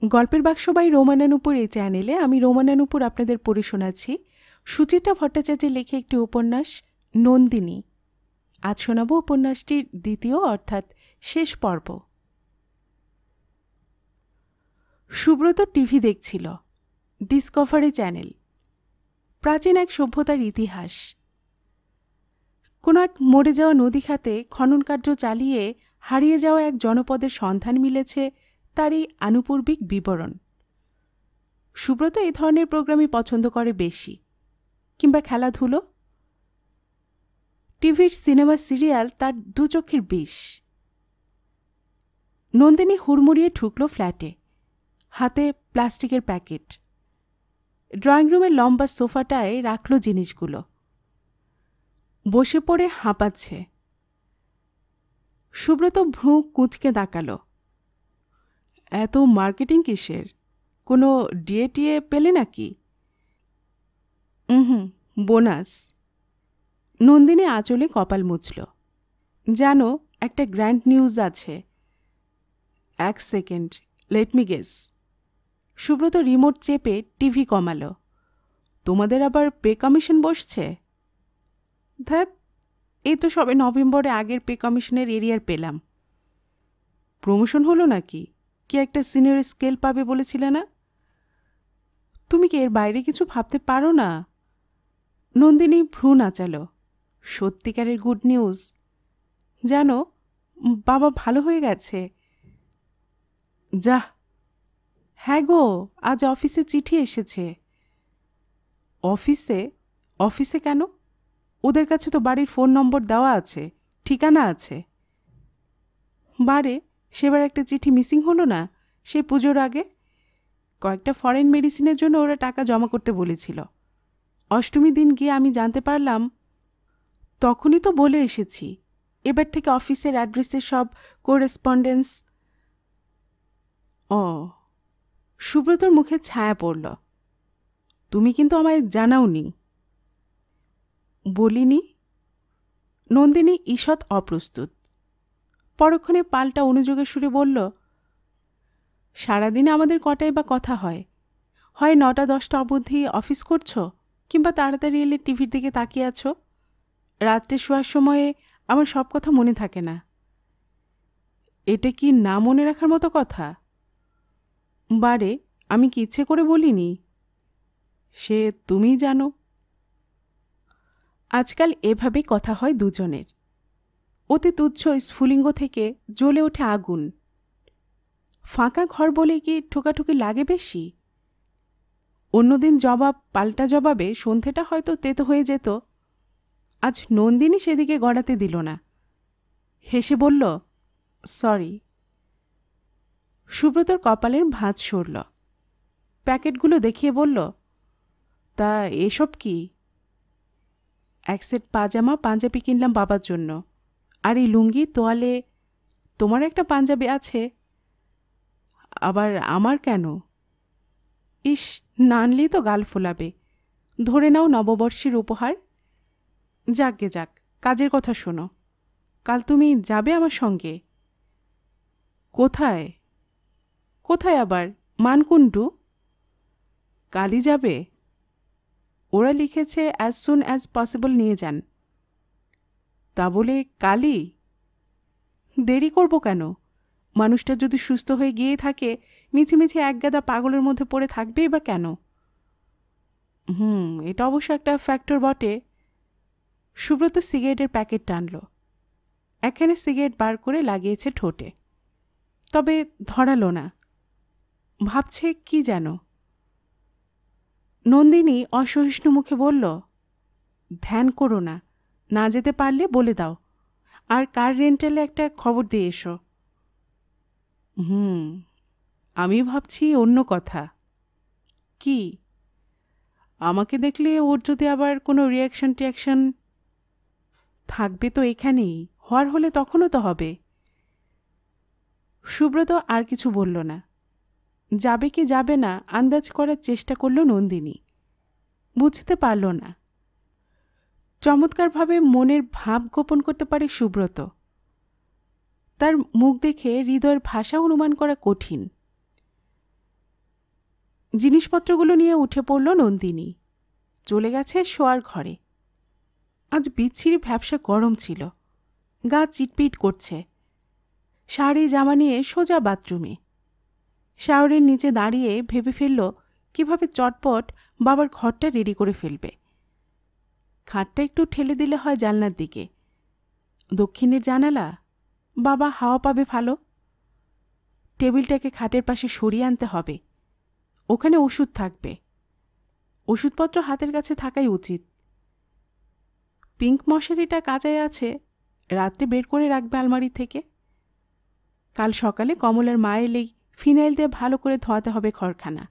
গল্পের বাক্স বাই রোমানানুপুর এই চ্যানেলে আমি রোমানানুপুর আপনাদের পড়ে শোনাচ্ছি সুচিত্রা ভট্টাচার্যের লেখা একটি উপন্যাস নন্দিনী। আজ শোনাব উপন্যাসটির দ্বিতীয় অর্থাৎ শেষ পর্ব। সুব্রত টিভি দেখছিল, ডিসকভারি চ্যানেল। প্রাচীন এক সভ্যতার ইতিহাস। কোনো এক মরে যাওয়া নদী খাতে খনন কার্য চালিয়ে হারিয়ে যাওয়া এক জনপদের সন্ধান মিলেছে তারই আনুপূর্বিক বিবরণ। সুব্রত এই ধরনের প্রোগ্রামই পছন্দ করে বেশি, কিংবা খেলাধুলো। টিভির সিনেমা সিরিয়াল তার দু চোখের বিষ। নন্দিনী হুড়মুড়িয়ে ঢুকল ফ্ল্যাটে, হাতে প্লাস্টিকের প্যাকেট। ড্রয়িং রুমের লম্বা সোফাটায় রাখল জিনিসগুলো। বসে পড়ে হাঁপাচ্ছে। সুব্রত ভ্রু কুঁচকে তাকাল। এত মার্কেটিং কিসের? কোনো ডিএটিএ পেলে নাকি? বোনাস। নন্দিনী আঁচলে কপাল মুছল। জানো, একটা গ্র্যান্ড নিউজ আছে। এক second, let me guess. Subrata remote চেপে টিভি কমাল। তোমাদের আবার পে কমিশন বসছে? ধ্যাত, এই তো সবে নভেম্বরে আগের পে কমিশনের এরিয়ার পেলাম। প্রমোশন হলো নাকি? কি একটা সিনিয়র স্কেল পাবে বলেছিলে না? তুমি কি এর বাইরে কিছু ভাবতে পারো না? নন্দিনী ভ্রু নাচাল। সত্যিকারের গুড নিউজ। জানো, বাবা ভালো হয়ে গেছে। যাহ। হ্যাঁ গো, আজ অফিসে চিঠি এসেছে। অফিসে? অফিসে কেন? ওদের কাছে তো বাড়ির ফোন নম্বর দেওয়া আছে, ঠিকানা আছে। বারে, সেবার একটা চিঠি মিসিং হলো না সেই পুজোর আগে? কয়েকটা ফরেন মেডিসিনের জন্য ওরা টাকা জমা করতে বলেছিল। অষ্টমী দিন গিয়ে আমি জানতে পারলাম। তখনই তো বলে এসেছি, এবার থেকে অফিসের অ্যাড্রেসে সব কোরেসপন্ডেন্স। ও। সুব্রতর মুখে ছায়া পড়ল। তুমি কিন্তু আমায় জানাওনি। বলিনি। নন্দিনী ঈষৎ অপ্রস্তুত। পরক্ষণে পাল্টা অনুযোগের সুরে বলল, সারাদিনে আমাদের কটাই বা কথা হয়? হয় 9টা-10টা অবধি অফিস করছো, কিংবা তাড়াতাড়ি এলে টিভির দিকে তাকিয়ে আছো। রাত্রে শোয়ার সময়ে আমার সব কথা মনে থাকে না। এটা কি না মনে রাখার মতো কথা? বারে, আমি কি ইচ্ছে করে বলিনি? সে তুমিই জানো। আজকাল এভাবেই কথা হয় দুজনের। অতি তুচ্ছ স্ফুলিঙ্গ থেকে জ্বলে ওঠে আগুন। ফাঁকা ঘর বলে কি ঠোকাঠুকি লাগে বেশি? অন্যদিন জবাব পাল্টা জবাবে সন্ধেটা হয়তো তেতো হয়ে যেত। আজ নন্দিনী সেদিকে গড়াতে দিল না। হেসে বলল, সরি। সুব্রতর কপালের ভাঁজ সরল। প্যাকেটগুলো দেখিয়ে বলল, তা এসব কি? এক সেট পাজামা পাঞ্জাবি কিনলাম বাবার জন্য। আর এই লুঙ্গি তোয়ালে। তোমার একটা পাঞ্জাবি আছে? আবার আমার কেন? ইস, না আনলেই তো গাল ফোলাবে। ধরে নাও নববর্ষের উপহার। যাকগে যাক, কাজের কথা শোনো। কাল তুমি যাবে আমার সঙ্গে। কোথায়? কোথায় আবার? মানকুণ্ডু? কালই যাবে? ওরা লিখেছে অ্যাজ সুন অ্যাজ পসিবল নিয়ে যান। তা বলে কালই? দেরি করব কেন? মানুষটা যদি সুস্থ হয়ে গিয়ে থাকে, মিছিমিছি একগাদা পাগলের মধ্যে পড়ে থাকবেই বা কেন? এটা অবশ্য একটা ফ্যাক্টর বটে। সুব্রত সিগারেটের প্যাকেট টানল। একখানে সিগারেট বার করে লাগিয়েছে ঠোঁটে। তবে ধরালো না। ভাবছে কি যেন। নন্দিনী অসহিষ্ণু মুখে বলল, ধ্যান করো না, না যেতে পারলে বলে দাও। আর কার রেন্টালে একটা খবর দিয়ে এসো। আমি ভাবছি অন্য কথা। কি? আমাকে দেখলে ওর যদি আবার কোনো রিয়াকশন থাকবে তো এখানেই, হওয়ার হলে তখনও তো হবে। সুব্রত আর কিছু বলল না। যাবে কি যাবে না আন্দাজ করার চেষ্টা করল নন্দিনী। বুঝতে পারল না। চমৎকারভাবে মনের ভাব গোপন করতে পারে সুব্রত। তার মুখ দেখে হৃদয়ের ভাষা অনুমান করা কঠিন। জিনিসপত্রগুলো নিয়ে উঠে পড়ল নন্দিনী। চলে গেছে শোয়ার ঘরে। আজ বিচ্ছিরি ভ্যাপসা গরম ছিল, গা চিটপিট করছে। শাড়ি জামা নিয়ে সোজা বাথরুমে। শাওয়ারের নিচে দাঁড়িয়ে ভেবে ফেলল কিভাবে চটপট বাবার ঘরটা রেডি করে ফেলবে। খাটটা একটু ঠেলে দিলে হয় জানলার দিকে। দক্ষিণের জানালা, বাবা হাওয়া পাবে ভালো। টেবিলটাকে খাটের পাশে সরিয়ে আনতে হবে। ওখানে ওষুধ থাকবে। ওষুধপত্র হাতের কাছে থাকাই উচিত। পিঙ্ক মশারিটা কাজায় আছে, রাত্রে বের করে রাখবে আলমারি থেকে। কাল সকালে কমলার মা এলেই ফিনাইল দিয়ে ভালো করে ধোয়াতে হবে ঘরখানা।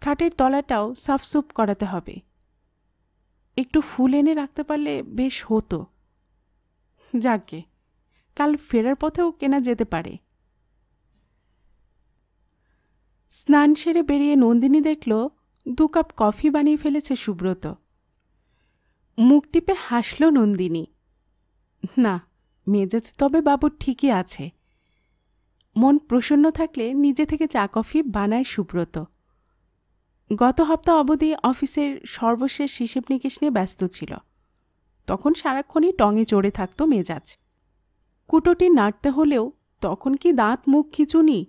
খাটের তলাটাও সাফসুপ করাতে হবে। একটু ফুল এনে রাখতে পারলে বেশ হতো। যাকগে, কাল ফেরার পথেও কেনা যেতে পারে। স্নান সেরে বেরিয়ে নন্দিনী দেখল 2 কাপ কফি বানিয়ে ফেলেছে সুব্রত। মুখ টিপে হাসল নন্দিনী। না, মেজাজ তবে বাবুর ঠিকই আছে। মন প্রসন্ন থাকলে নিজে থেকে চা কফি বানায় সুব্রত। গত সপ্তাহ অবধি অফিসের সর্বশেষ হিসেব নিকেশ নিয়ে ব্যস্ত ছিল। তখন সারাক্ষণই টঙে চড়ে থাকত মেজাজ। কুটোটি নাড়তে হলেও তখন কি দাঁত মুখ খিচুনি।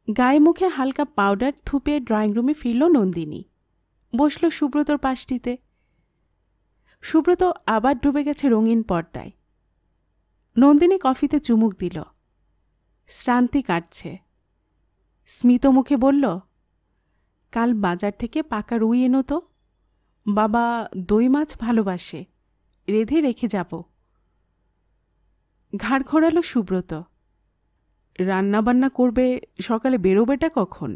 গায়ে মুখে হালকা পাউডার থুপে ড্রয়িং রুমে ফিরল নন্দিনী। বসল সুব্রতর পাশটিতে। সুব্রত আবার ডুবে গেছে রঙিন পর্দায়। নন্দিনী কফিতে চুমুক দিল। শ্রান্তি কাটছে। স্মিত মুখে বলল, কাল বাজার থেকে পাকা রুই এনো তো। বাবা দই মাছ ভালোবাসে, রেঁধে রেখে যাব। ঘাড় ঘোরাল সুব্রত। রান্নাবান্না করবে, সকালে বেরোবেটা কখন?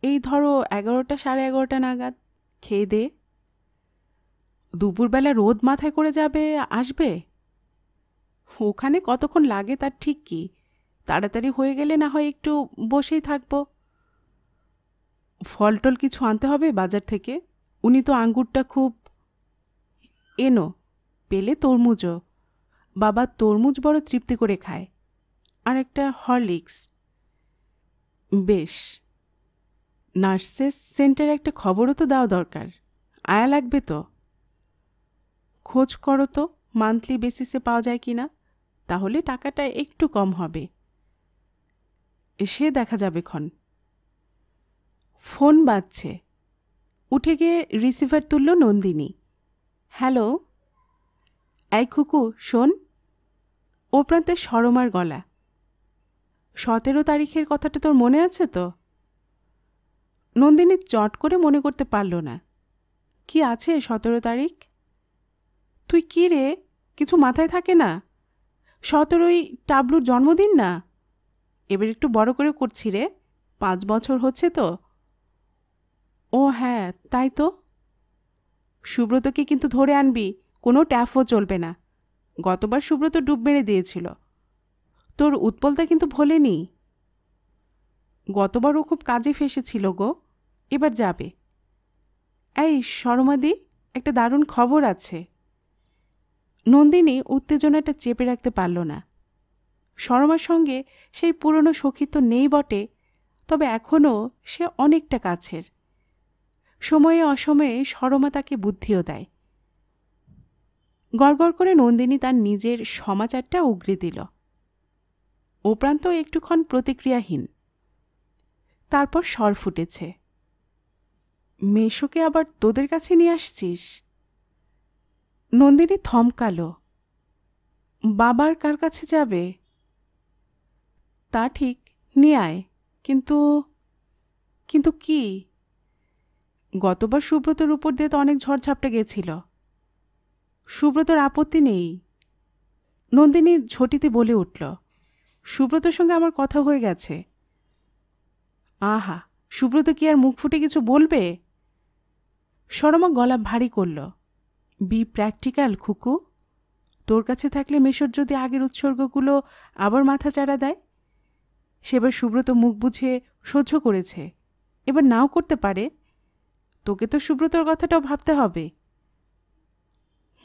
এই ধরো 11টা 11:30 নাগাদ। খেয়ে দে। দুপুরবেলা রোদ মাথায় করে যাবে, আসবে? ওখানে কতক্ষণ লাগে তার ঠিক কি, তাড়াতাড়ি হয়ে গেলে না হয় একটু বসেই থাকব। ফলটল কিছু আনতে হবে বাজার থেকে। উনি তো আঙ্গুরটা খুব। এনো, পেলে তরমুজও। বাবা তরমুজ বড় তৃপ্তি করে খায়। আর একটা হরলিক্স। বেশ। নার্সেস সেন্টারে একটা খবরও তো দেওয়া দরকার। আয়া লাগবে তো। খোঁজ করো তো মান্থলি বেসিসে পাওয়া যায় কি না, তাহলে টাকাটা একটু কম হবে। সে দেখা যাবে ক্ষণ। ফোন বাজছে। উঠে গিয়ে রিসিভার তুলল নন্দিনী। হ্যালো। এই খুকু শোন। ও প্রান্তে সরমার গলা। 17 তারিখের কথাটা তোর মনে আছে তো? নন্দিনী চট করে মনে করতে পারল না। কি আছে 17 তারিখ? তুই কি রে, কিছু মাথায় থাকে না? 17ই টাবলুর জন্মদিন না? এবার একটু বড় করে করছি রে, 5 বছর হচ্ছে তো। ও হ্যাঁ, তাই তো। সুব্রতকে কিন্তু ধরে আনবি, কোনো ট্যাফও চলবে না। গতবার সুব্রত ডুব মেরে দিয়েছিল। তোর উৎপলতা কিন্তু ভোলেনি। গতবার ও খুব কাজে ফেসেছিল গো, এবার যাবে। এই সরমাদি, একটা দারুণ খবর আছে। নন্দিনী উত্তেজনাটা চেপে রাখতে পারল না। সরমার সঙ্গে সেই পুরনো সখিত্ব নেই বটে, তবে এখনও সে অনেকটা কাছের। সময়ে অসময়ে সরমা তাকে বুদ্ধিও দেয়। গড়গড় করে নন্দিনী তার নিজের সমাচারটা উগরে দিল। ও প্রান্ত একটুক্ষণ প্রতিক্রিয়াহীন। তারপর স্বর ফুটেছে। মেশোকে আবার তোদের কাছে নিয়ে আসছিস? নন্দিনী থমকাল। বাবার কার কাছে যাবে? তা ঠিক, নিয়ে আয়। কিন্তু কিন্তু কি? গতবার সুব্রতর উপর দিয়ে তো অনেক ঝড়ঝাপটা গেছিল। সুব্রতর আপত্তি নেই। নন্দিনী ঝটিতে বলে উঠল, সুব্রতর সঙ্গে আমার কথা হয়ে গেছে। আহা, সুব্রত কি আর মুখ ফুটে কিছু বলবে? সরমা গলা ভারী করল। বি প্র্যাকটিক্যাল খুকু। তোর কাছে থাকলে মেশর যদি আগের উৎসর্গগুলো আবার মাথা চাড়া দেয়। সেবার সুব্রত মুখ বুঝে সহ্য করেছে, এবার নাও করতে পারে। তোকে তো সুব্রতর কথাটাও ভাবতে হবে।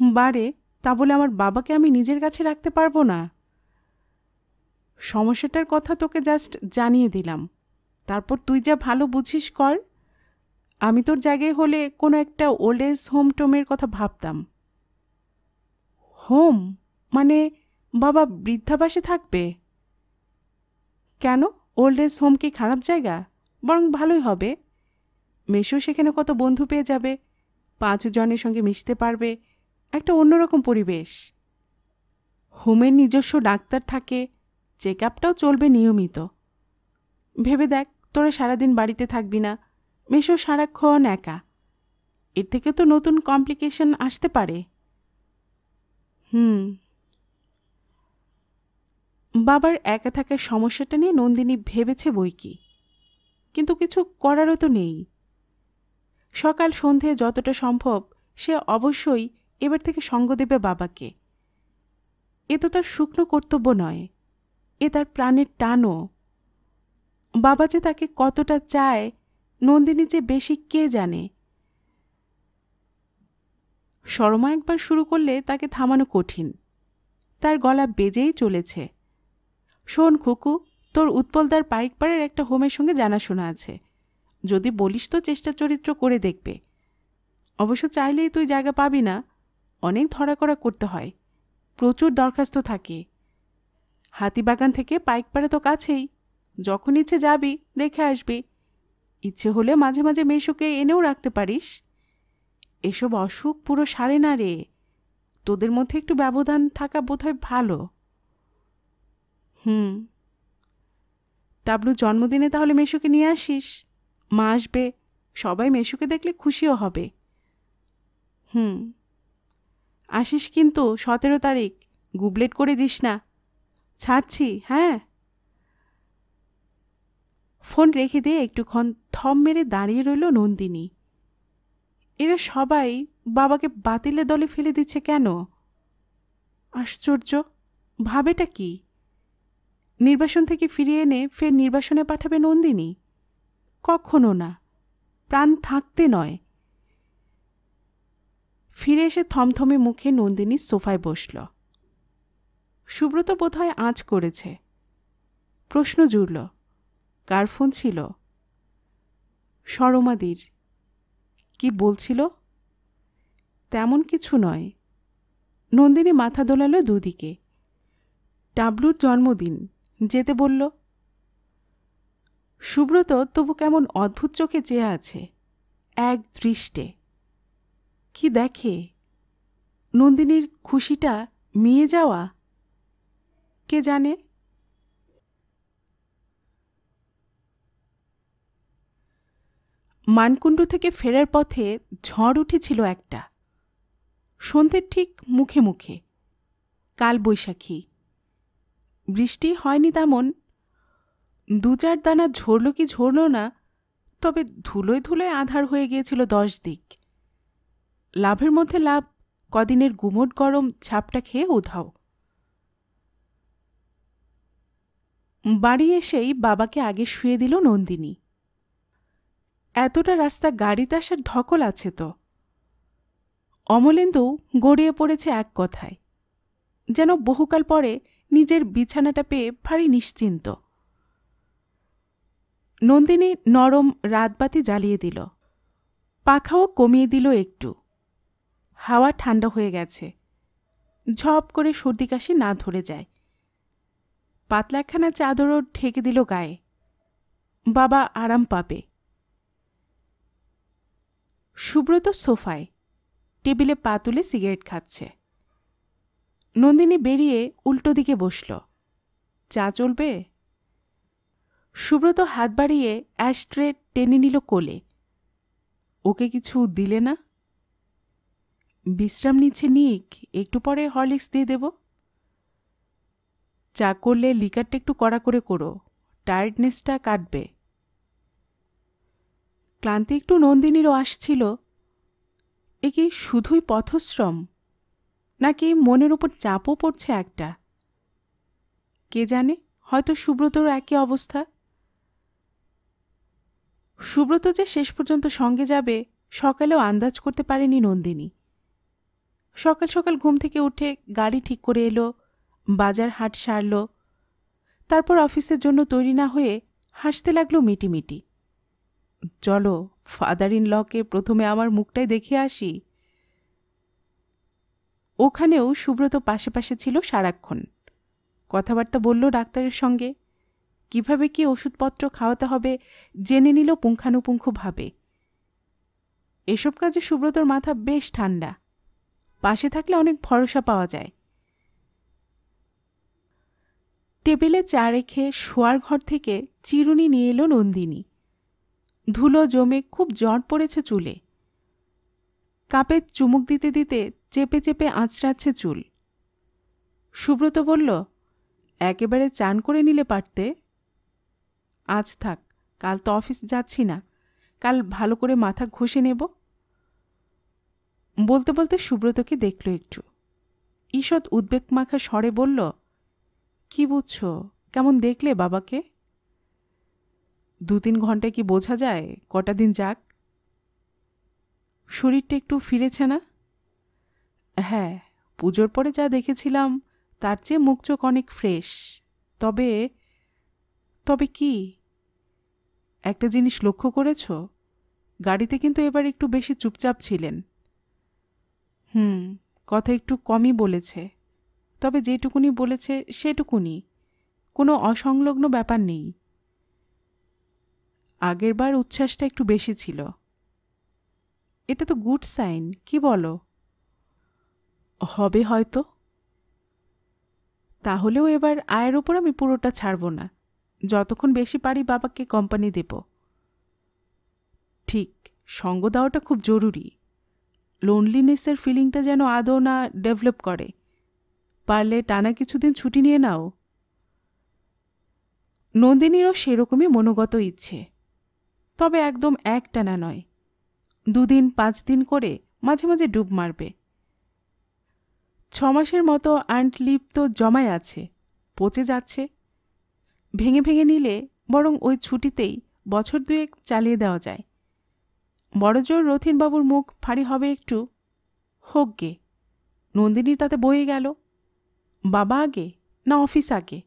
বারে, তা বলে আমার বাবাকে আমি নিজের কাছে রাখতে পারবো না। সমস্যাটার কথা তোকে জাস্ট জানিয়ে দিলাম, তারপর তুই যা ভালো বুঝিস কর। আমি তোর জায়গায় হলে কোনো একটা ওল্ড এজ হোম টোমের কথা ভাবতাম। হোম মানে বাবা বৃদ্ধাবাসে থাকবে? কেন, ওল্ড এজ হোম কি খারাপ জায়গা? বরং ভালোই হবে। মেশো সেখানে কত বন্ধু পেয়ে যাবে, 5 জনের সঙ্গে মিশতে পারবে, একটা অন্যরকম পরিবেশ। হোমের নিজস্ব ডাক্তার থাকে, চেক আপটাও চলবে নিয়মিত। ভেবে দেখ, তোরা সারাদিন বাড়িতে থাকবি না, মেশো সারাক্ষণ একা, এর থেকে তো নতুন কমপ্লিকেশন আসতে পারে। বাবার একা থাকার সমস্যাটা নিয়ে নন্দিনী ভেবেছে বই কি, কিন্তু কিছু করারও তো নেই। সকাল সন্ধে যতটা সম্ভব সে অবশ্যই এবার থেকে সঙ্গ দেবে বাবাকে। এ তো তার শুকনো কর্তব্য নয়, এ তার প্রাণের টানও। বাবা যে তাকে কতটা চায় নন্দিনী যে বেশি কে জানে। শর্মা একবার শুরু করলে তাকে থামানো কঠিন, তার গলা বেজেই চলেছে। শোন খুকু, তোর উৎপলদার পাইকপাড়ের একটা হোমের সঙ্গে জানাশোনা আছে, যদি বলিস তো চেষ্টা চরিত্র করে দেখবে। অবশ্য চাইলেই তুই জায়গা পাবি না, অনেক ধরাকড়া করতে হয়, প্রচুর দরখাস্ত থাকে। হাতিবাগান থেকে পাইকপাড়া তো কাছেই, যখন ইচ্ছে যাবি, দেখে আসবি। ইচ্ছে হলে মাঝে মাঝে মেশোকে এনেও রাখতে পারিস। এসব অসুখ পুরো সারে না রে, তোদের মধ্যে একটু ব্যবধান থাকা বোধহয় ভালো। টাবলু জন্মদিনে তাহলে মেশোকে নিয়ে আসিস, মা আসবে, সবাই মেশোকে দেখলে খুশিও হবে। আসিস কিন্তু 17 তারিখ, গুবলেট করে দিস না। ছাড়ছি, হ্যাঁ। ফোন রেখে দিয়ে একটুক্ষণ থম মেরে দাঁড়িয়ে রইল নন্দিনী। এরা সবাই বাবাকে বাতিলের দলে ফেলে দিচ্ছে কেন? আশ্চর্য, ভাবেটা কি? নির্বাসন থেকে ফিরিয়ে এনে ফের নির্বাসনে পাঠাবে নন্দিনী? কখনো না, প্রাণ থাকতে নয়। ফিরে এসে থমথমে মুখে নন্দিনী সোফায় বসল। সুব্রত বোধহয় আঁচ করেছে। প্রশ্ন জুড়ল, কার ফোন ছিল? সরমাদির। কি বলছিল? তেমন কিছু নয়। নন্দিনী মাথা দোলাল দুদিকে। টাবলুর জন্মদিন, যেতে বলল। সুব্রত তবু কেমন অদ্ভুত চোখে চেয়ে আছে, এক দৃষ্টে। কি দেখে? নন্দিনীর খুশিটা মিয়ে যাওয়া? কে জানে। মানকুণ্ডু থেকে ফেরার পথে ঝড় উঠেছিল একটা, সন্ধ্যের ঠিক মুখে মুখে। কাল বৈশাখী। বৃষ্টি হয়নি তেমন, 2-4 দানা ঝরল কি ঝরল না, তবে ধুলোয় ধুলোয় আঁধার হয়ে গিয়েছিল 10 দিক। লাভের মধ্যে লাভ, কদিনের গুমোট গরম ছাপটা খেয়ে উধাও। বাড়ি এসেই বাবাকে আগে শুয়ে দিল নন্দিনী। এতটা রাস্তা গাড়িতে আসার ধকল আছে তো। অমলেন্দু গড়িয়ে পড়েছে এক কথায়, যেন বহুকাল পরে নিজের বিছানাটা পেয়ে ভারী নিশ্চিন্ত। নন্দিনী নরম রাতবাতি জ্বালিয়ে দিল, পাখাও কমিয়ে দিল একটু। হাওয়া ঠান্ডা হয়ে গেছে, ঝপ করে সর্দি কাশি না ধরে যায়। পাতলা একখানা চাদরও ঢেকে দিল গায়ে, বাবা আরাম পাবে। সুব্রত সোফায় টেবিলে পা তুলে সিগারেট খাচ্ছে। নন্দিনী বেরিয়ে উল্টো দিকে বসল। চা চলবে? সুব্রত হাত বাড়িয়ে অ্যাশট্রে টেনে নিল কোলে। ওকে কিছু দিলে না? বিশ্রাম নিচ্ছে নিক, একটু পরে হরলিক্স দিয়ে দেব। চা করলে লিকারটা একটু কড়া করে করো, টায়ার্ডনেসটা কাটবে। ক্লান্তি একটু নন্দিনীরও আসছিল। এ কি শুধুই পথশ্রম, নাকি মনের উপর চাপও পড়ছে একটা? কে জানে, হয়তো সুব্রতর একই অবস্থা। সুব্রত যে শেষ পর্যন্ত সঙ্গে যাবে সকালেও আন্দাজ করতে পারেনি নন্দিনী। সকাল সকাল ঘুম থেকে উঠে গাড়ি ঠিক করে এলো, বাজার হাট সারল, তারপর অফিসের জন্য তৈরি না হয়ে হাসতে লাগলো মিটিমিটি। চলো ফাদার ইন লকে প্রথমে আমার মুখটাই দেখে আসি। ওখানেও সুব্রত পাশে পাশে ছিল সারাক্ষণ। কথাবার্তা বলল ডাক্তারের সঙ্গে, কিভাবে কি ওষুধপত্র খাওয়াতে হবে জেনে নিল পুঙ্খানুপুঙ্খভাবে। এসব কাজে সুব্রতর মাথা বেশ ঠান্ডা, পাশে থাকলে অনেক ভরসা পাওয়া যায়। টেবিলে চা রেখে শোয়ার ঘর থেকে চিরুনি নিয়ে এলো নন্দিনী। ধুলো জমে খুব জট পড়েছে চুলে। কাপে চুমুক দিতে দিতে চেপে চেপে আঁচড়াচ্ছে চুল। সুব্রত বলল, একেবারে চান করে নিলে পারতে। আজ থাক, কাল তো অফিস যাচ্ছি না, কাল ভালো করে মাথা ঘষে নেব। বলতে বলতে সুব্রতকে দেখল একটু। ঈষৎ উদ্বেগমাখা স্বরে বলল, কি বুঝছ, কেমন দেখলে বাবাকে? 2-3 ঘন্টায় কি বোঝা যায়? কটা দিন যাক। শরীরটা একটু ফিরেছে না? হ্যাঁ, পুজোর পরে যা দেখেছিলাম তার চেয়ে মুখ চোখ অনেক ফ্রেশ। তবে তবে কি? একটা জিনিস লক্ষ্য করেছ? গাড়িতে কিন্তু এবার একটু বেশি চুপচাপ ছিলেন। কথা একটু কমই বলেছে, তবে যেটুকুনি বলেছে সেটুকুনি, কোনো অসংলগ্ন ব্যাপার নেই। আগেরবার উচ্ছ্বাসটা একটু বেশি ছিল। এটা তো গুড সাইন, কি বলো? হবে হয়তো। তাহলেও এবার আয়ের ওপর আমি পুরোটা ছাড়ব না, যতক্ষণ বেশি পারি বাবাকে কোম্পানি দেব। ঠিক, সঙ্গ দেওয়াটা খুব জরুরি। লোনলিনেসের ফিলিংটা যেন আদৌ না ডেভেলপ করে। পারলে টানা কিছুদিন ছুটি নিয়ে নাও। নন্দিনীরও সেরকমই মনোগত ইচ্ছে, তবে একদম একটানা নয়, 2 দিন 5 দিন করে মাঝে মাঝে ডুব মারবে। 6 মাসের মতো আর্নড লিভ তো জমায় আছে, পচে যাচ্ছে। ভেঙে ভেঙে নিলে বরং ওই ছুটিতেই বছর 2 চালিয়ে দেওয়া যায়। বড়জোর রথিনবাবুর মুখ ভারী হবে একটু, হোক গে। নন্দিনী তাতে বয়ে গেল। বাবা আগে না অফিস আগে?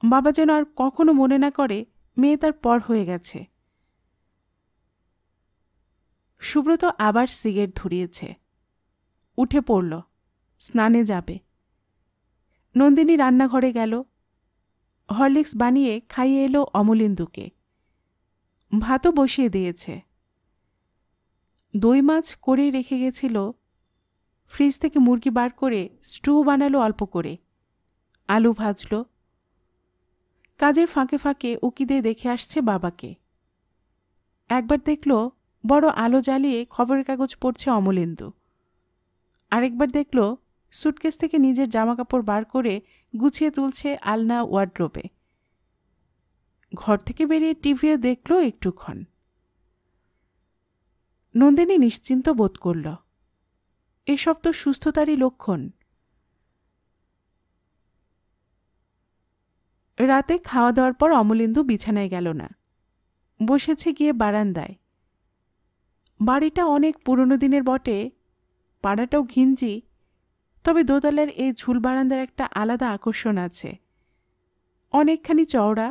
বাবা যেন আর কখনো মনে না করে মেয়ে তার পর হয়ে গেছে। সুব্রত আবার সিগারেট ধরিয়েছে। উঠে পড়ল, স্নানে যাবে। নন্দিনী রান্নাঘরে গেল। হরলিক্স বানিয়ে খাইয়ে এলো অমলেন্দুকে। ভাতও বসিয়ে দিয়েছে। দই মাছ করেই রেখে গেছিল। ফ্রিজ থেকে মুরগি বার করে স্টু বানালো অল্প করে, আলু ভাজল। কাজের ফাঁকে ফাঁকে উকি দিয়ে দেখে আসছে বাবাকে। একবার দেখল বড় আলো জ্বালিয়ে খবরের কাগজ পড়ছে অমলেন্দু। আরেকবার দেখল সুটকেস থেকে নিজের জামাকাপড় বার করে গুছিয়ে তুলছে আলনা ওয়ার্ড্রোবে। ঘর থেকে বেরিয়ে টিভিও দেখল একটুক্ষণ। নন্দিনী নিশ্চিন্ত বোধ করল। এসব তো সুস্থতারই লক্ষণ। রাতে খাওয়া দাওয়ার পর অমলেন্দু বিছানায় গেল না, বসেছে গিয়ে বারান্দায়। বাড়িটা অনেক পুরনো দিনের বটে, পাড়াটাও ঘিঞ্জি, তবে দোতলার এই ঝুল বারান্দার একটা আলাদা আকর্ষণ আছে। অনেকখানি চওড়া,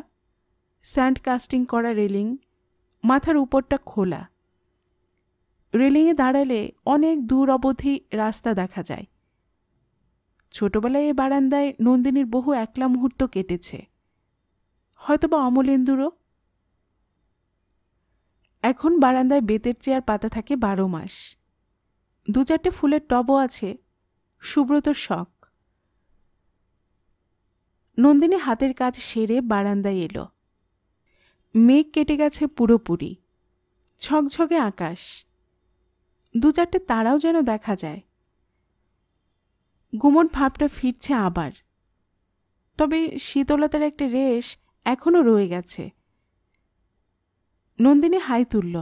স্যান্ড কাস্টিং করা রেলিং, মাথার উপরটা খোলা। রেলিংয়ে দাঁড়ালে অনেক দূর অবধি রাস্তা দেখা যায়। ছোটবেলায় এই বারান্দায় নন্দিনীর বহু একলা মুহূর্ত কেটেছে, হয়তোবা অমলেন্দুরও। এখন বারান্দায় বেতের চেয়ার পাতা থাকে 12 মাস। 2-4টে ফুলের টবও আছে, সুব্রতর শখ। নন্দিনী হাতের কাজ সেরে বারান্দায় এলো। মেঘ কেটে গেছে পুরোপুরি, ঝকঝকে আকাশ। 2-4টে তারাও যেন দেখা যায়। গুমট ভাবটা ফিরছে আবার, তবে শীতলতার একটা রেশ এখনো রয়ে গেছে। নন্দিনী হাই তুলল।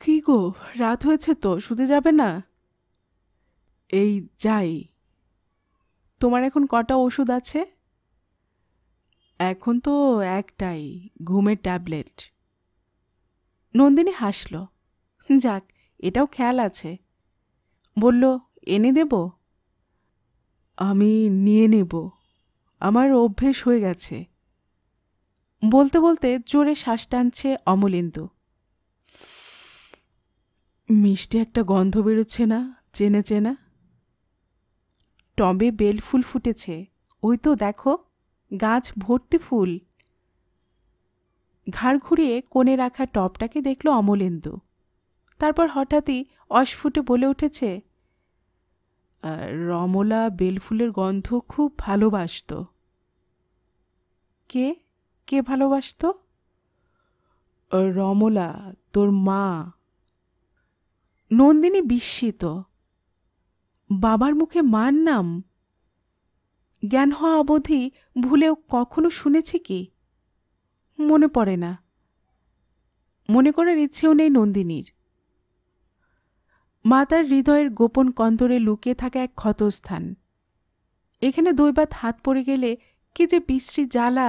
কি গো, রাত হয়েছে তো, শুতে যাবে না? এই যাই। তোমার এখন কটা ওষুধ আছে? এখন তো একটাই, ঘুমের ট্যাবলেট। নন্দিনী হাসল। যাক, এটাও খেয়াল আছে। বলল, এনে দেব? আমি নিয়ে নেব, আমার অভ্যেস হয়ে গেছে। বলতে বলতে জোরে শ্বাস টানছে অমলেন্দু। মিষ্টি একটা গন্ধ বেরোচ্ছে না, চেনা চেনা। টবে বেল ফুল ফুটেছে, ওই তো দেখো, গাছ ভর্তি ফুল। ঘাড় ঘুরিয়ে কোণে রাখা টবটাকে দেখল অমলেন্দু। তারপর হঠাৎই অস্ফুটে বলে উঠেছে, রমলা বেলফুলের গন্ধ খুব ভালোবাসত। কে কে ভালোবাসত? রমলা, তোর মা। নন্দিনী বিস্মিত। বাবার মুখে মার নাম? জ্ঞান হওয়া অবধি ভুলেও কখনো শুনেছি কি? মনে পড়ে না। মনে করার ইচ্ছেও নেই নন্দিনীর। মা তার হৃদয়ের গোপন কন্দরে লুকিয়ে থাকা এক ক্ষতস্থান। এখানে দৈবাত হাত পড়ে গেলে কি যে বিশ্রী জ্বালা।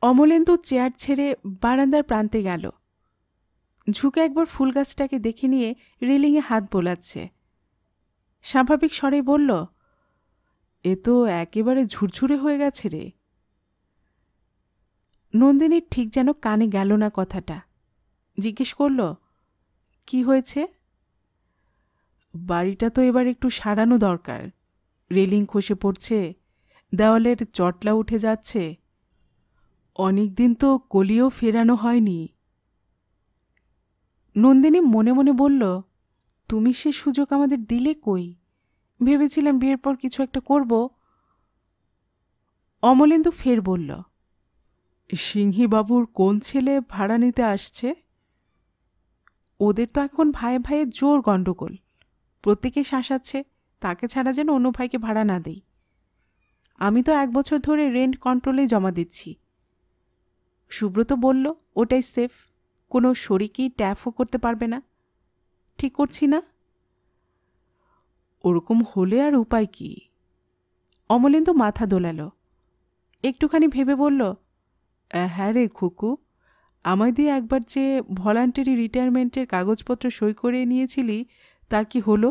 অমলেন্দু চেয়ার ছেড়ে বারান্দার প্রান্তে গেল। ঝুঁকে একবার ফুল গাছটাকে দেখে নিয়ে রেলিংয়ে হাত বোলাচ্ছে। স্বাভাবিক স্বরে বলল, এ তো একেবারে ঝুরঝুরে হয়ে গেছে রে। নন্দিনীর ঠিক যেন কানে গেল না কথাটা। জিজ্ঞেস করল, কি হয়েছে? বাড়িটা তো এবার একটু সারানো দরকার। রেলিং খসে পড়ছে, দেওয়ালের চটলা উঠে যাচ্ছে। অনেকদিন তো কলিও ফেরানো হয়নি। নন্দিনী মনে মনে বলল, তুমি সে সুযোগ আমাদের দিলে কই? ভেবেছিলাম বিয়ের পর কিছু একটা করব। অমলেন্দু ফের বলল, সিংহীবাবুর কোন ছেলে ভাড়া নিতে আসছে? ওদের তো এখন ভাইয়ে ভাইয়ে জোর গণ্ডগোল। প্রত্যেকে শাসাচ্ছে তাকে ছাড়া যেন অন্য ভাইকে ভাড়া না দেই। আমি তো 1 বছর ধরে রেন্ট কন্ট্রোলে জমা দিচ্ছি। সুব্রত বলল ওটাই সেফ, কোনো শরিকই ট্যাফও করতে পারবে না। ঠিক করছি না? ওরকম হলে আর উপায় কি? অমলেন্দু মাথা দোলাল। একটুখানি ভেবে বলল, হ্যাঁ রে খুকু, আমায় দিয়ে একবার যে ভলান্টারি রিটায়ারমেন্টের কাগজপত্র সই করে নিয়েছিলি, তার কি হলো?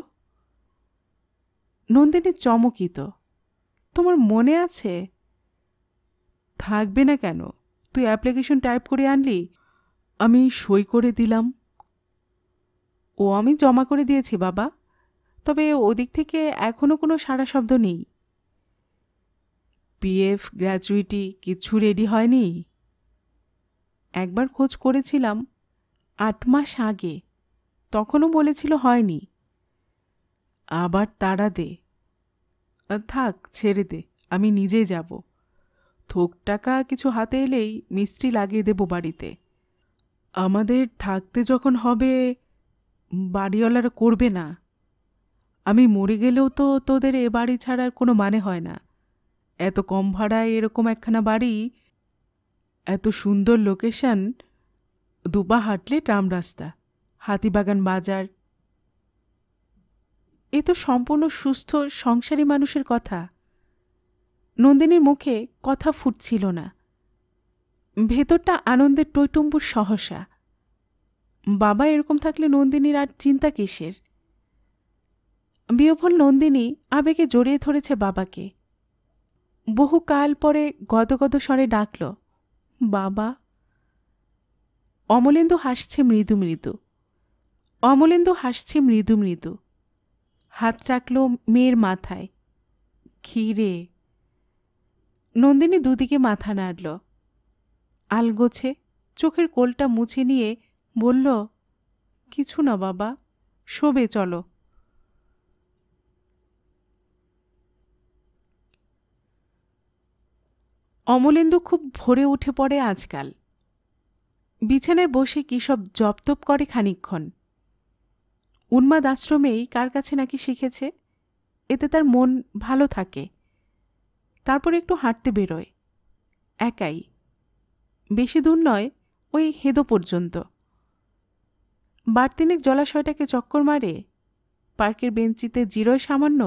নন্দিনী চমকিত। তোমার মনে আছে? থাকবে না কেন? তুই অ্যাপ্লিকেশন টাইপ করে আনলি, আমি সই করে দিলাম। ও আমি জমা করে দিয়েছি বাবা, তবে ওদিক থেকে এখনও কোনো সাড়া শব্দ নেই। পিএফ, গ্র্যাচুইটি কিচ্ছু রেডি হয়নি? একবার খোঁজ করেছিলাম 8 মাস আগে, তখনও বলেছিল হয়নি। আবার তাড়া দে। থাক, ছেড়ে দে, আমি নিজে যাব। থোক টাকা কিছু হাতে এলেই মিস্ত্রি লাগিয়ে দেব বাড়িতে। আমাদের থাকতে যখন হবে, বাড়িওয়ালারা করবে না। আমি মরে গেলেও তো তোদের এ বাড়ি ছাড়ার কোনো মানে হয় না। এত কম ভাড়ায় এরকম একখানা বাড়ি, এত সুন্দর লোকেশন, দুপা হাঁটলে ট্রাম রাস্তা, হাতিবাগান বাজার। এ তো সম্পূর্ণ সুস্থ সংসারী মানুষের কথা। নন্দিনীর মুখে কথা ফুটছিল না। ভেতরটা আনন্দের টইটুম্বুর সহসা। বাবা এরকম থাকলে নন্দিনীর আর চিন্তা কিসের? বিহ্বল নন্দিনী আবেগে জড়িয়ে ধরেছে বাবাকে। বহুকাল পরে গদগদ স্বরে ডাকল, বাবা। অমলেন্দু হাসছে মৃদু মৃদু। অমলেন্দু হাসছে মৃদু মৃদু। হাত রাখল মেয়ের মাথায়। খিরে। নন্দিনী দুদিকে মাথা নাড়ল। আলগোছে চোখের কোলটা মুছে নিয়ে বলল, কিছু না বাবা, শোবে চলো। অমলেন্দু খুব ভোরে উঠে পড়ে আজকাল। বিছানায় বসে কী সব জপতপ করে খানিকক্ষণ। উন্মাদ আশ্রমেই কার কাছে নাকি শিখেছে, এতে তার মন ভালো থাকে। তারপর একটু হাঁটতে বেরোয়, একাই। বেশি দূর নয়, ওই হেদো পর্যন্ত। বারতিনেক জলাশয়টাকে চক্কর মারে, পার্কের বেঞ্চিতে জিরোয় সামান্য।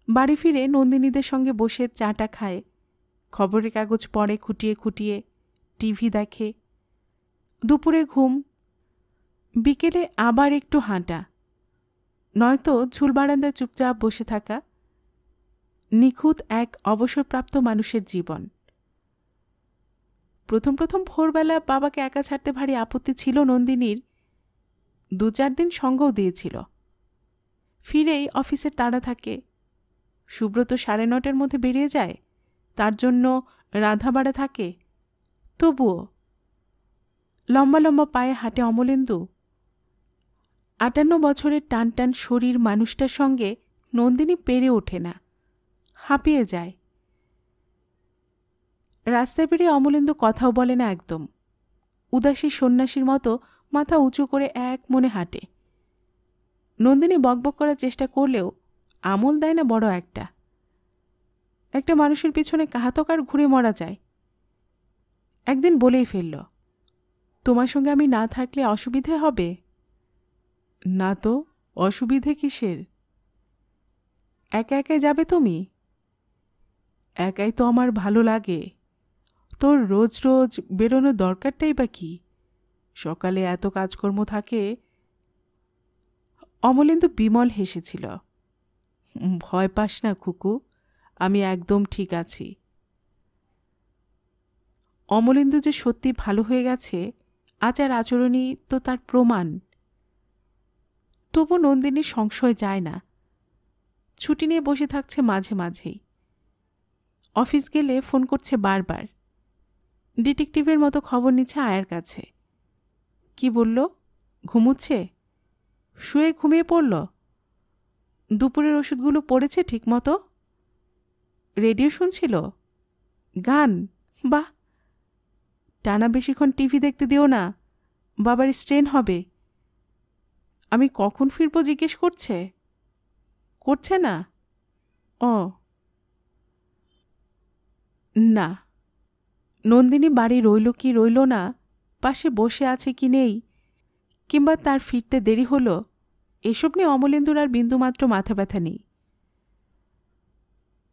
বাড়ি ফিরে নন্দিনীদের সঙ্গে বসে চাটা খায়, খবরের কাগজ পড়ে খুঁটিয়ে খুঁটিয়ে, টিভি দেখে। দুপুরে ঘুম, বিকেলে আবার একটু হাঁটা, নয়তো ঝুল বারান্দায় চুপচাপ বসে থাকা। নিখুঁত এক অবসরপ্রাপ্ত মানুষের জীবন। প্রথম প্রথম ভোরবেলা বাবাকে একা ছাড়তে ভারী আপত্তি ছিল নন্দিনীর। 2-4 দিন সঙ্গও দিয়েছিল। ফিরেই অফিসের তাড়া থাকে। সুব্রত 9:30টার মধ্যে বেরিয়ে যায়, তার জন্য রাঁধাবাড়া থাকে। তবুও লম্বা লম্বা পায়ে হাঁটে অমলেন্দু। 58 বছরের টান টান শরীর মানুষটার সঙ্গে নন্দিনী পেরে ওঠে না, হাঁপিয়ে যায়। রাস্তায় বেরিয়ে অমলেন্দু কথাও বলে না একদম। উদাসী সন্ন্যাসীর মতো মাথা উঁচু করে এক মনে হাঁটে। নন্দিনী বকবক করার চেষ্টা করলেও আমল দেয় না বড় একটা। একটা মানুষের পিছনে কাহাতকার ঘুরে মরা যায়। একদিন বলেই ফেলল, তোমার সঙ্গে আমি না থাকলে অসুবিধে হবে? না তো, অসুবিধে কিসের? একা একাই যাবে তুমি? একাই তো আমার ভালো লাগে। তোর রোজ রোজ বেরোনোর দরকারটাই বা কি? সকালে এত কাজকর্ম থাকে। অমলেন্দু বিমল হেসেছিল। ভয় পাস না খুকু, আমি একদম ঠিক আছি। অমলেন্দু যে সত্যি ভালো হয়ে গেছে, আচার আচরণই তো তার প্রমাণ। তবু নন্দিনীর সংশয় যায় না। ছুটি নিয়ে বসে থাকছে মাঝে মাঝেই। অফিস গেলে ফোন করছে বারবার। ডিটেকটিভের মতো খবর নিচ্ছে আয়ার কাছে। কি বলল? ঘুমুচ্ছে? শুয়ে ঘুমিয়ে পড়ল? দুপুরের ওষুধগুলো পড়েছে ঠিক মতো? রেডিও শুনছিল? গান? বাহ! টানা বেশিক্ষণ টিভি দেখতে দিও না, বাবার স্ট্রেন হবে। আমি কখন ফিরব জিজ্ঞেস করছে? করছে না? ও না। নন্দিনী বাড়ি রইল কি রইল না, পাশে বসে আছে কি নেই, কিংবা তার ফিরতে দেরি হল, এসব নিয়ে অমলেন্দুর আর বিন্দুমাত্র মাথা ব্যথা নেই।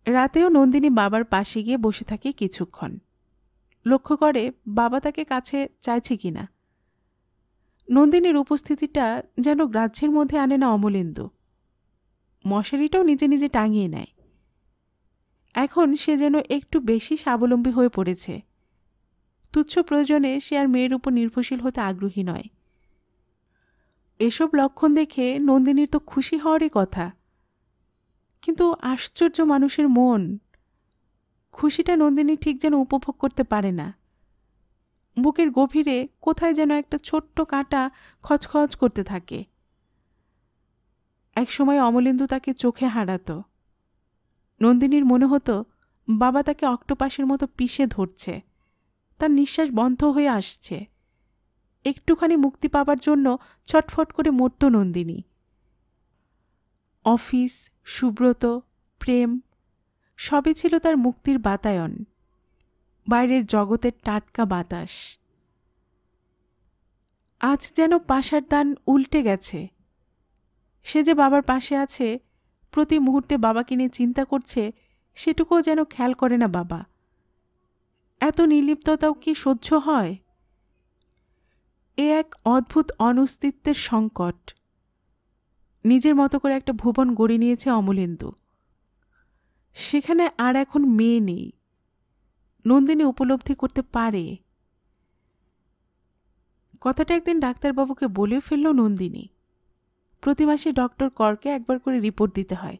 রাতেও নন্দিনী বাবার পাশে গিয়ে বসে থাকে কিছুক্ষণ। লক্ষ্য করে বাবা তাকে কাছে চাইছে কিনা। নন্দিনীর উপস্থিতিটা যেন গ্রাহ্যের মধ্যে আনে না অমলেন্দু। মশারিটাও নিজে নিজে টাঙিয়ে নেয়। এখন সে যেন একটু বেশি স্বাবলম্বী হয়ে পড়েছে। তুচ্ছ প্রয়োজনে সে আর মেয়ের উপর নির্ভরশীল হতে আগ্রহী নয়। এসব লক্ষণ দেখে নন্দিনীর তো খুশি হওয়ারই কথা। কিন্তু আশ্চর্য মানুষের মন, খুশিটা নন্দিনী ঠিক যেন উপভোগ করতে পারে না। বুকের গভীরে কোথায় যেন একটা ছোট্ট কাঁটা খচখচ করতে থাকে। একসময় অমলেন্দু তাকে চোখে হারাত। নন্দিনীর মনে হতো বাবা তাকে অক্টোপাসের মতো পিষে ধরছে, তার নিঃশ্বাস বন্ধ হয়ে আসছে। একটুখানি মুক্তি পাবার জন্য ছটফট করে মরত নন্দিনী। অফিস, সুব্রত, প্রেম সবই ছিল তার মুক্তির বাতায়ন, বাইরের জগতের টাটকা বাতাস। আজ যেন পাশার দান উল্টে গেছে। সে যে বাবার পাশে আছে, প্রতি মুহূর্তে বাবাকে নিয়ে চিন্তা করছে, সেটুকুও যেন খেয়াল করে না বাবা। এত নির্লিপ্ততাও কি সহ্য হয়? এ এক অদ্ভুত অনস্তিত্বের সংকট। নিজের মতো করে একটা ভুবন গড়ে নিয়েছে অমলেন্দু। সেখানে আর এখন মেয়ে নেই। নন্দিনী উপলব্ধি করতে পারে। কথাটা একদিন ডাক্তারবাবুকে বলেও ফেলল নন্দিনী। প্রতি মাসে ডক্টর করকে একবার করে রিপোর্ট দিতে হয়।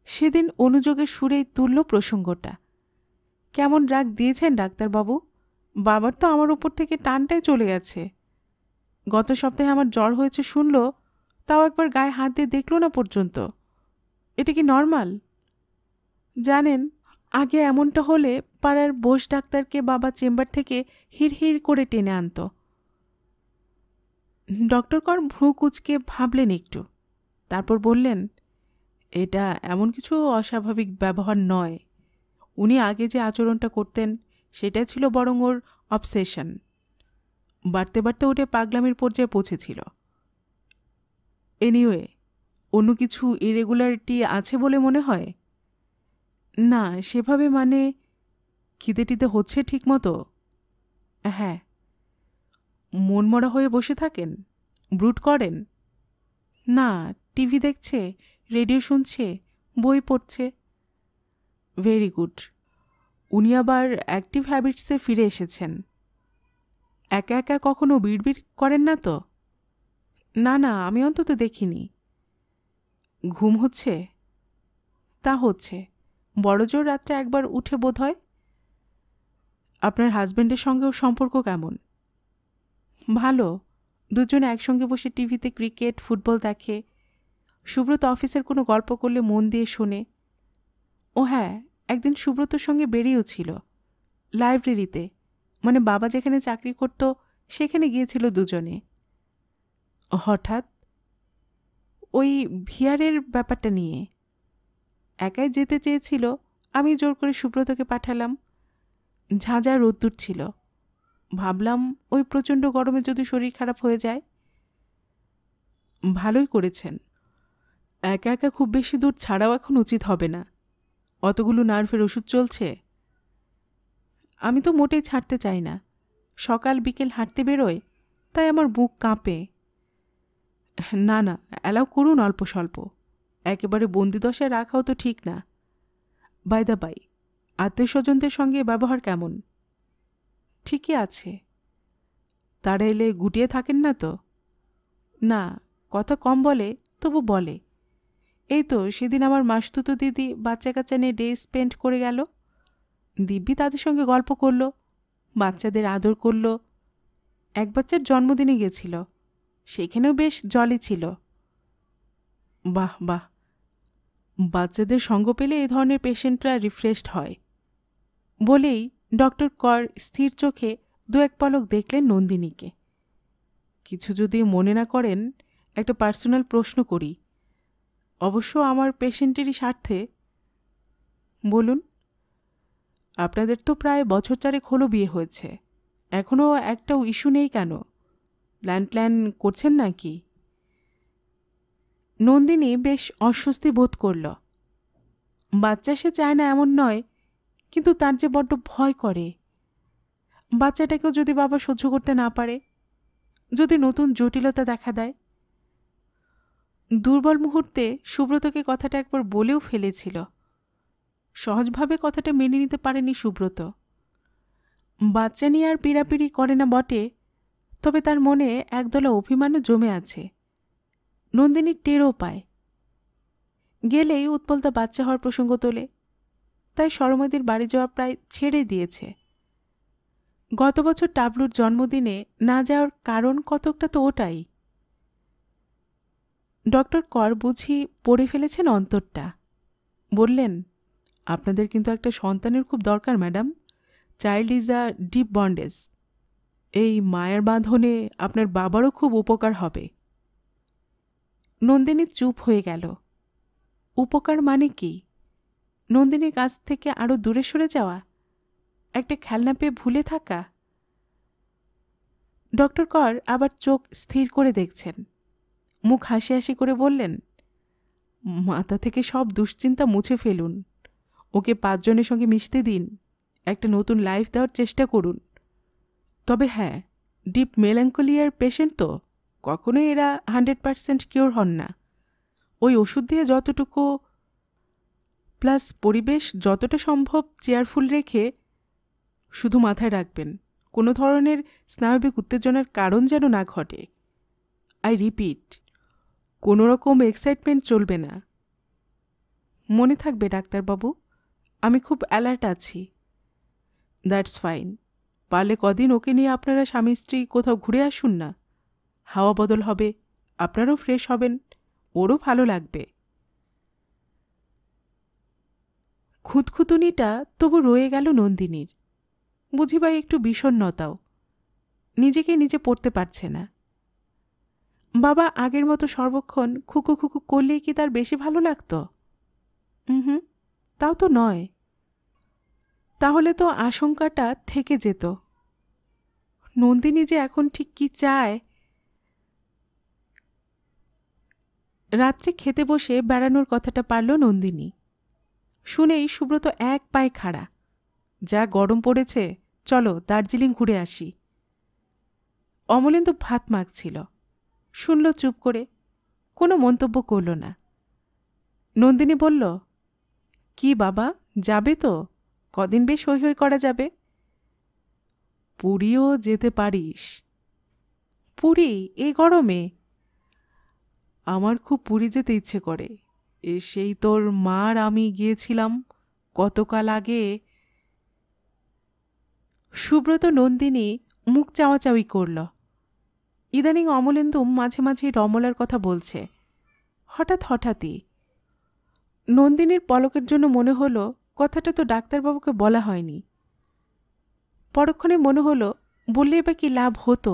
সেদিন অনুযোগের সুরেই তুলল প্রসঙ্গটা। কেমন রাগ দিয়েছেন ডাক্তারবাবু? বাবার তো আমার উপর থেকে টানটাই চলে গেছে। গত সপ্তাহে আমার জ্বর হয়েছে শুনল, তাও একবার গায়ে হাত দিয়ে দেখল না পর্যন্ত। এটা কি নর্মাল? জানেন, আগে এমনটা হলে পাড়ার বোস ডাক্তারকে বাবা চেম্বার থেকে হিড় করে টেনে আনত। ডক্টর কর ভ্রু কুঁচকে ভাবলেন একটু, তারপর বললেন, এটা এমন কিছু অস্বাভাবিক ব্যবহার নয়। উনি আগে যে আচরণটা করতেন সেটা ছিল বরং ওর অবসেশন। বাড়তে বাড়তে ওটা পাগলামির পর্যায়ে পৌঁছেছিল। এনিওয়ে, অন্য কিছু ইরেগুলারিটি আছে বলে মনে হয়? না, সেভাবে মানে খিদে টিদে হচ্ছে ঠিক মতো? হ্যাঁ। মনমরা হয়ে বসে থাকেন? ব্রুড করেন? না, টিভি দেখছে, রেডিও শুনছে, বই পড়ছে। Very good. উনি আবার অ্যাক্টিভ হ্যাবিটসে ফিরে এসেছেন। একা একা কখনো বিড়বিড় করেন না তো? না না, আমি অন্তত দেখিনি। ঘুম হচ্ছে? তা হচ্ছে। বড়জোর রাত্রে একবার উঠে বোধ হয়। আপনার হাজব্যান্ডের সঙ্গেও সম্পর্ক কেমন? ভালো। দুজনে একসঙ্গে বসে টিভিতে ক্রিকেট ফুটবল দেখে। সুব্রত অফিসের কোনো গল্প করলে মন দিয়ে শোনে। ও হ্যাঁ, একদিন সুব্রতর সঙ্গে বেরিয়েও ছিল। লাইব্রেরিতে, মানে বাবা যেখানে চাকরি করত সেখানে গিয়েছিল দুজনে। হঠাৎ? ওই ভিআরের ব্যাপারটা নিয়ে। একাই যেতে চেয়েছিল, আমি জোর করে সুব্রতকে পাঠালাম। ঝাঁঝা রোদ্দুর ছিল। ভাবলাম ওই প্রচণ্ড গরমে যদি শরীর খারাপ হয়ে যায়। ভালোই করেছেন। একা একা খুব বেশি দূর ছাড়াও এখন উচিত হবে না। অতগুলো নার্ভের ওষুধ চলছে। আমি তো মোটেই ছাড়তে চাই না। সকাল বিকেল হাঁটতে বেরোয়, তাই আমার বুক কাঁপে। না না, অ্যালাউ করুন অল্প স্বল্প। একেবারে বন্দিদশায় রাখাও তো ঠিক না। বাই দা বাই, আত্মীয় স্বজনদের সঙ্গে ব্যবহার কেমন? ঠিকই আছে। তারা এলে গুটিয়ে থাকেন না তো? না, কথা কম বলে, তবু বলে। এই তো সেদিন আমার মাসতুতো দিদি বাচ্চা কাচ্চা নিয়ে ডে স্পেন্ড করে গেল। দিব্যি তাদের সঙ্গে গল্প করল, বাচ্চাদের আদর করল। এক বাচ্চার জন্মদিনে গেছিল, সেখানেও বেশ জলি ছিল। বাহ বাহ। বাচ্চাদের সঙ্গ পেলে এই ধরনের পেশেন্টরা রিফ্রেশড হয়। বলেই ডক্টর কর স্থির চোখে দু এক পলক দেখলেন নন্দিনীকে। কিছু যদি মনে না করেন, একটা পার্সোনাল প্রশ্ন করি, অবশ্য আমার পেশেন্টেরই স্বার্থে। বলুন। আপনাদের তো প্রায় বছর চারেক হলো বিয়ে হয়েছে, এখনও একটাও ইস্যু নেই কেন? প্ল্যান করছেন নাকি? নন্দিনী বেশ অস্বস্তি বোধ করল। বাচ্চা সে চায় না এমন নয়, কিন্তু তার যে বড্ড ভয় করে। বাচ্চাটাকেও যদি বাবা সহ্য করতে না পারে, যদি নতুন জটিলতা দেখা দেয়। দুর্বল মুহূর্তে সুব্রতকে কথাটা একবার বলেও ফেলেছিল। সহজভাবে কথাটা মেনে নিতে পারেনি সুব্রত। বাচ্চা নিয়ে আর পীড়াপিড়ি করে না বটে, তবে তার মনে একদলা অভিমানও জমে আছে। নন্দিনী টেরও পায়। গেলেই উৎপলতা বাচ্চা হওয়ার প্রসঙ্গ তোলে, তাই সরমদির বাড়ি যাওয়া প্রায় ছেড়ে দিয়েছে। গত বছর টাবলুর জন্মদিনে না যাওয়ার কারণ কতকটা তো ওটাই। ডক্টর কর বুঝি পড়ে ফেলেছেন অন্তরটা। বললেন, আপনাদের কিন্তু একটা সন্তানের খুব দরকার madam. Child is a deep bondage. এই মায়ের বাঁধনে আপনার বাবারও খুব উপকার হবে। নন্দিনী চুপ হয়ে গেল। উপকার মানে কি? নন্দিনীর কাছ থেকে আরও দূরে সরে যাওয়া? একটা খেলনা পেয়ে ভুলে থাকা? ডক্টর কর আবার চোখ স্থির করে দেখছেন, মুখ হাসি হাসি করে বললেন, মাথা থেকে সব দুশ্চিন্তা মুছে ফেলুন। ওকে 5 জনের সঙ্গে মিশতে দিন, একটা নতুন লাইফ দেওয়ার চেষ্টা করুন। তবে হ্যাঁ, ডিপ মেলাঙ্কোলিয়ার পেশেন্ট তো কখনোই এরা 100% কিওর হন না। ওই ওষুধ দিয়ে যতটুকু, প্লাস পরিবেশ যতটা সম্ভব চেয়ারফুল রেখে, শুধু মাথায় রাখবেন কোনো ধরনের স্নায়বিক উত্তেজনার কারণ যেন না ঘটে। আই রিপিট, কোনো রকম এক্সাইটমেন্ট চলবে না। মনে থাকবে ডাক্তারবাবু, আমি খুব অ্যালার্ট আছি। That's fine. পারলে কদিন ওকে নিয়ে আপনারা স্বামী স্ত্রী কোথাও ঘুরে আসুন না। হাওয়া বদল হবে, আপনারও ফ্রেশ হবেন, ওরও ভালো লাগবে। খুঁতখুতুনিটা তবু রয়ে গেল নন্দিনীর। বুঝিবাই একটু বিষণ্ণতাও। নিজেকে নিজে পড়তে পারছে না। বাবা আগের মতো সর্বক্ষণ খুকু খুকু করলেই কি তার বেশি ভালো লাগত? হুম, তাও তো নয়। তাহলে তো আশঙ্কাটা থেকে যেত। নন্দিনী যে এখন ঠিক কি চায়। রাত্রে খেতে বসে বেড়ানোর কথাটা পারল নন্দিনী। শুনেই সুব্রত এক পায়ে খাড়া। যা গরম পড়েছে, চলো দার্জিলিং ঘুরে আসি। অমলেন্দু ভাত মাখছিল, শুনল চুপ করে, কোনো মন্তব্য করল না। নন্দিনী বলল, কি বাবা, যাবে তো? কদিন বেশ হৈ হৈ করা যাবে। পুরীও যেতে পারিস। পুরী এই গরমে? আমার খুব পুরী যেতে ইচ্ছে করে। সেই তোর মার আমি গিয়েছিলাম কতকাল আগে। সুব্রত নন্দিনী মুখ চাওয়াচাওয়ি করল। ইদানিং অমলেন্দু মাঝে মাঝে রমলার কথা বলছে, হঠাৎই। নন্দিনীর পলকের জন্য মনে হলো কথাটা তো ডাক্তারবাবুকে বলা হয়নি। পরক্ষণে মনে হলো বললে বা কি লাভ হতো।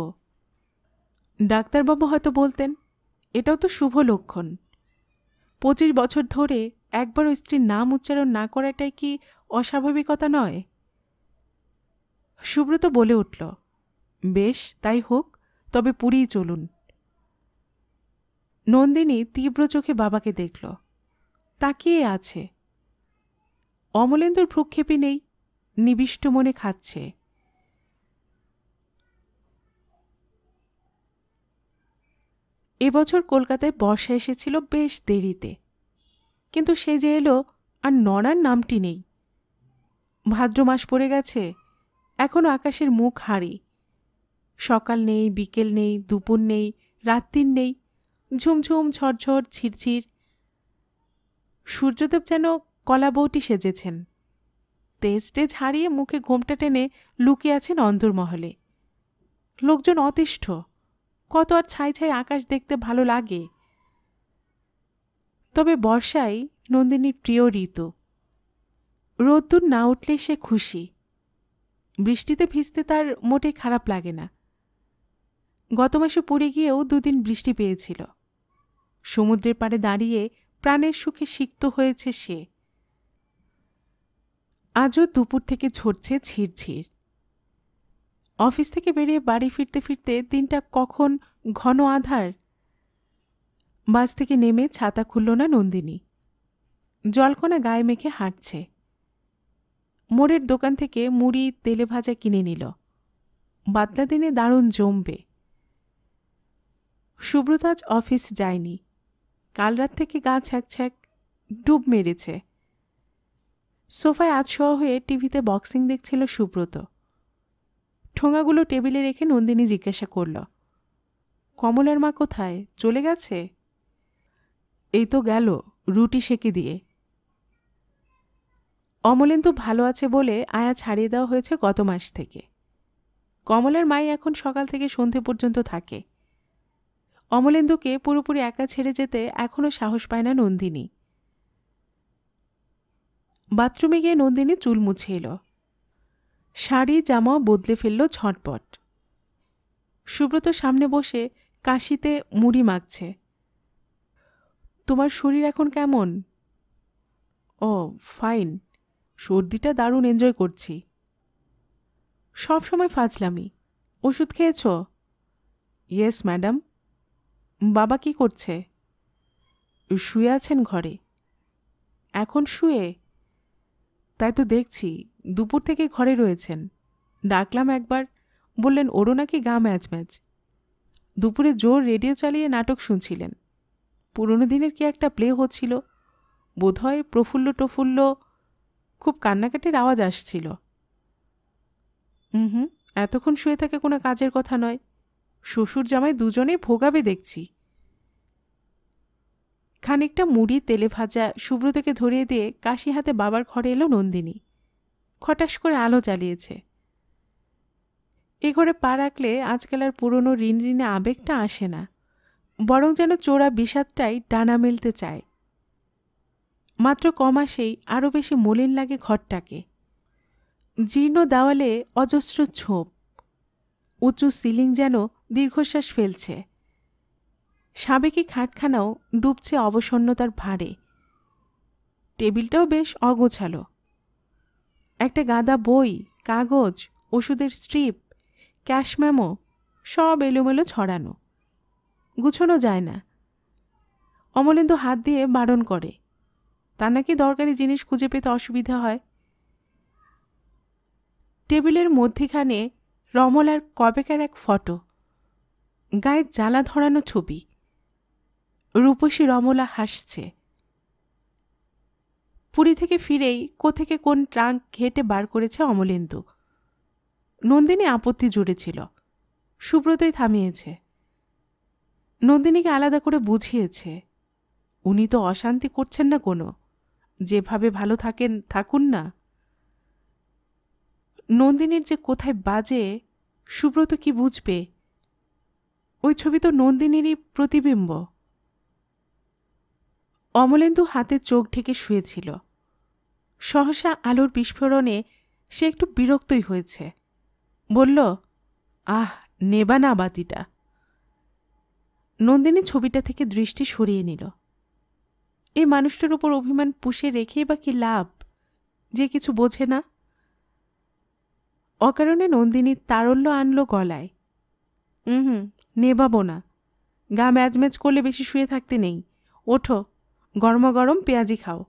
ডাক্তারবাবু হয়তো বলতেন, এটাও তো শুভ লক্ষণ। 25 বছর ধরে একবারও স্ত্রীর নাম উচ্চারণ না করাটাই কি অস্বাভাবিকতা নয়? সুব্রত বলে উঠল, বেশ তাই হোক, তবে পুরীই চলুন। নন্দিনী তীব্র চোখে বাবাকে দেখল, তাকিয়ে আছে। অমলেন্দুর ভ্রুক্ষেপই নেই, নিবিষ্ট মনে খাচ্ছে। এবছর কলকাতায় বর্ষা এসেছিল বেশ দেরিতে, কিন্তু সে যে এলো আর নড়ার নামটি নেই। ভাদ্র মাস পড়ে গেছে, এখনও আকাশের মুখ হারি। সকাল নেই, বিকেল নেই, দুপুর নেই, রাত্রির নেই, ঝুমঝুম ঝরঝর ঝিরঝির। সূর্যদেব যেন কলা বউটি সেজেছেন। তেজ টেজ হারিয়ে মুখে ঘোমটা টেনে লুকিয়ে আছেন অন্দরমহলে। লোকজন অতিষ্ঠ। কত আর ছাই ছাই আকাশ দেখতে ভালো লাগে। তবে বর্ষায় নন্দিনীর প্রিয় ঋতু। রোদ্দুর না উঠলে সে খুশি। বৃষ্টিতে ভিজতে তার মোটেই খারাপ লাগে না। গত মাসে পুরী গিয়েও 2 দিন বৃষ্টি পেয়েছিল। সমুদ্রের পাড়ে দাঁড়িয়ে প্রাণের সুখে সিক্ত হয়েছে সে। আজও দুপুর থেকে ঝরছে ঝিরঝির। অফিস থেকে বেরিয়ে বাড়ি ফিরতে ফিরতে দিনটা কখন ঘন আঁধার। বাস থেকে নেমে ছাতা খুলল না নন্দিনী। জলকণা গায়ে মেখে হাঁটছে। মোড়ের দোকান থেকে মুড়ি তেলে ভাজা কিনে নিল। বাদলা দিনে দারুণ জমবে। সুব্রত আজ অফিস যায়নি। কাল রাত থেকে গা ছ্যাক ছ্যাক, ডুব মেরেছে। সোফায় আধশোয়া হয়ে টিভিতে বক্সিং দেখছিল সুব্রত। ঠোঙাগুলো টেবিলে রেখে নন্দিনী জিজ্ঞাসা করল, কমলার মা কোথায়? চলে গেছে? এই তো গেল, রুটি সেঁকে দিয়ে। অমলেন্দু ভালো আছে বলে আয়া ছাড়িয়ে দেওয়া হয়েছে গত মাস থেকে। কমলার মাই এখন সকাল থেকে সন্ধে পর্যন্ত থাকে। অমলেন্দুকে পুরোপুরি একা ছেড়ে যেতে এখনও সাহস পায় না নন্দিনী। বাথরুমে গিয়ে নন্দিনী চুল মুছে এলো। শাড়ি জামা বদলে ফেলল ঝটপট। সুব্রত সামনে বসে কাশিতে মুড়ি মাখছে। তোমার শরীর এখন কেমন? ও ফাইন, সর্দিটা দারুণ এনজয় করছি। সব সময় ফাজলামি। ওষুধ খেয়েছ? Yes madam. বাবা কি করছে? শুয়ে আছেন ঘরে। এখন শুয়ে? তাই তো দেখছি, দুপুর থেকে ঘরে রয়েছেন। ডাকলাম একবার, বললেন ওরও নাকি গা ম্যাচ ম্যাচ। দুপুরে জোর রেডিও চালিয়ে নাটক শুনছিলেন। পুরনো দিনের কি একটা প্লে হচ্ছিল, বোধহয় প্রফুল্ল টফুল্ল। খুব কান্নাকাটির আওয়াজ আসছিল। হুম, এতক্ষণ শুয়ে থাকে কোনো কাজের কথা নয়। শ্বশুর জামাই দুজনেই ভোগাবে দেখছি। খানিকটা মুড়ি তেলে ভাজা সুব্রতকে ধরিয়ে দিয়ে কাশি হাতে বাবার ঘরে এলো নন্দিনী। খটাস করে আলো জ্বালিয়েছে। এ ঘরে পা রাখলে আজকাল আর পুরনো ঋণঋণে আবেগটা আসে না, বরং যেন চোরা বিষাদটাই ডানা মেলতে চায়। মাত্র কমাসেই আরও বেশি মলিন লাগে ঘরটাকে। জীর্ণ দেওয়ালে অজস্র ছোপ, উঁচু সিলিং যেন দীর্ঘশ্বাস ফেলছে। সাবেকি খাটখানাও ডুবছে অবসন্নতার ভারে। টেবিলটাও বেশ অগোছালো। একটা গাদা বই, কাগজ, ওষুধের স্ট্রিপ, ক্যাশ মেমো সব এলোমেলো ছড়ানো। গুছোনো যায় না। অমলেন্দু হাত দিয়ে বারণ করে, তা নাকি দরকারি জিনিস খুঁজে পেতে অসুবিধা হয়। টেবিলের মধ্যিখানে রমলার কবেকার এক ফটো, গায়ে জ্বালা ধরানো ছবি। রূপসী রমলা হাসছে। পুরী থেকে ফিরেই কোথেকে কোন ট্রাঙ্ক ঘেটে বার করেছে অমলেন্দু। নন্দিনী আপত্তি জুড়েছিল, সুব্রতই থামিয়েছে। নন্দিনীকে আলাদা করে বুঝিয়েছে, উনি তো অশান্তি করছেন না কোনো, যেভাবে ভালো থাকুন না। নন্দিনীর যে কোথায় বাজে সুব্রত কি বুঝবে? ওই ছবি তো নন্দিনীরই প্রতিবিম্ব। অমলেন্দু হাতে চোখ ঢেকে শুয়েছিল। সহসা আলোর বিস্ফোরণে সে একটু বিরক্তই হয়েছে। বলল, আহ, নেবা না বাতিটা। নন্দিনী ছবিটা থেকে দৃষ্টি সরিয়ে নিল। এই মানুষটার উপর অভিমান পুষে রেখে বা কি লাভ, যে কিছু বোঝে না। অকারণে নন্দিনী তারল্য আনল গলায়। নেবাবো না। গা ম্যাজম্যাজ করলে বেশি শুয়ে থাকতে নেই। ওঠো, গরমাগরম পেঁয়াজি খাও।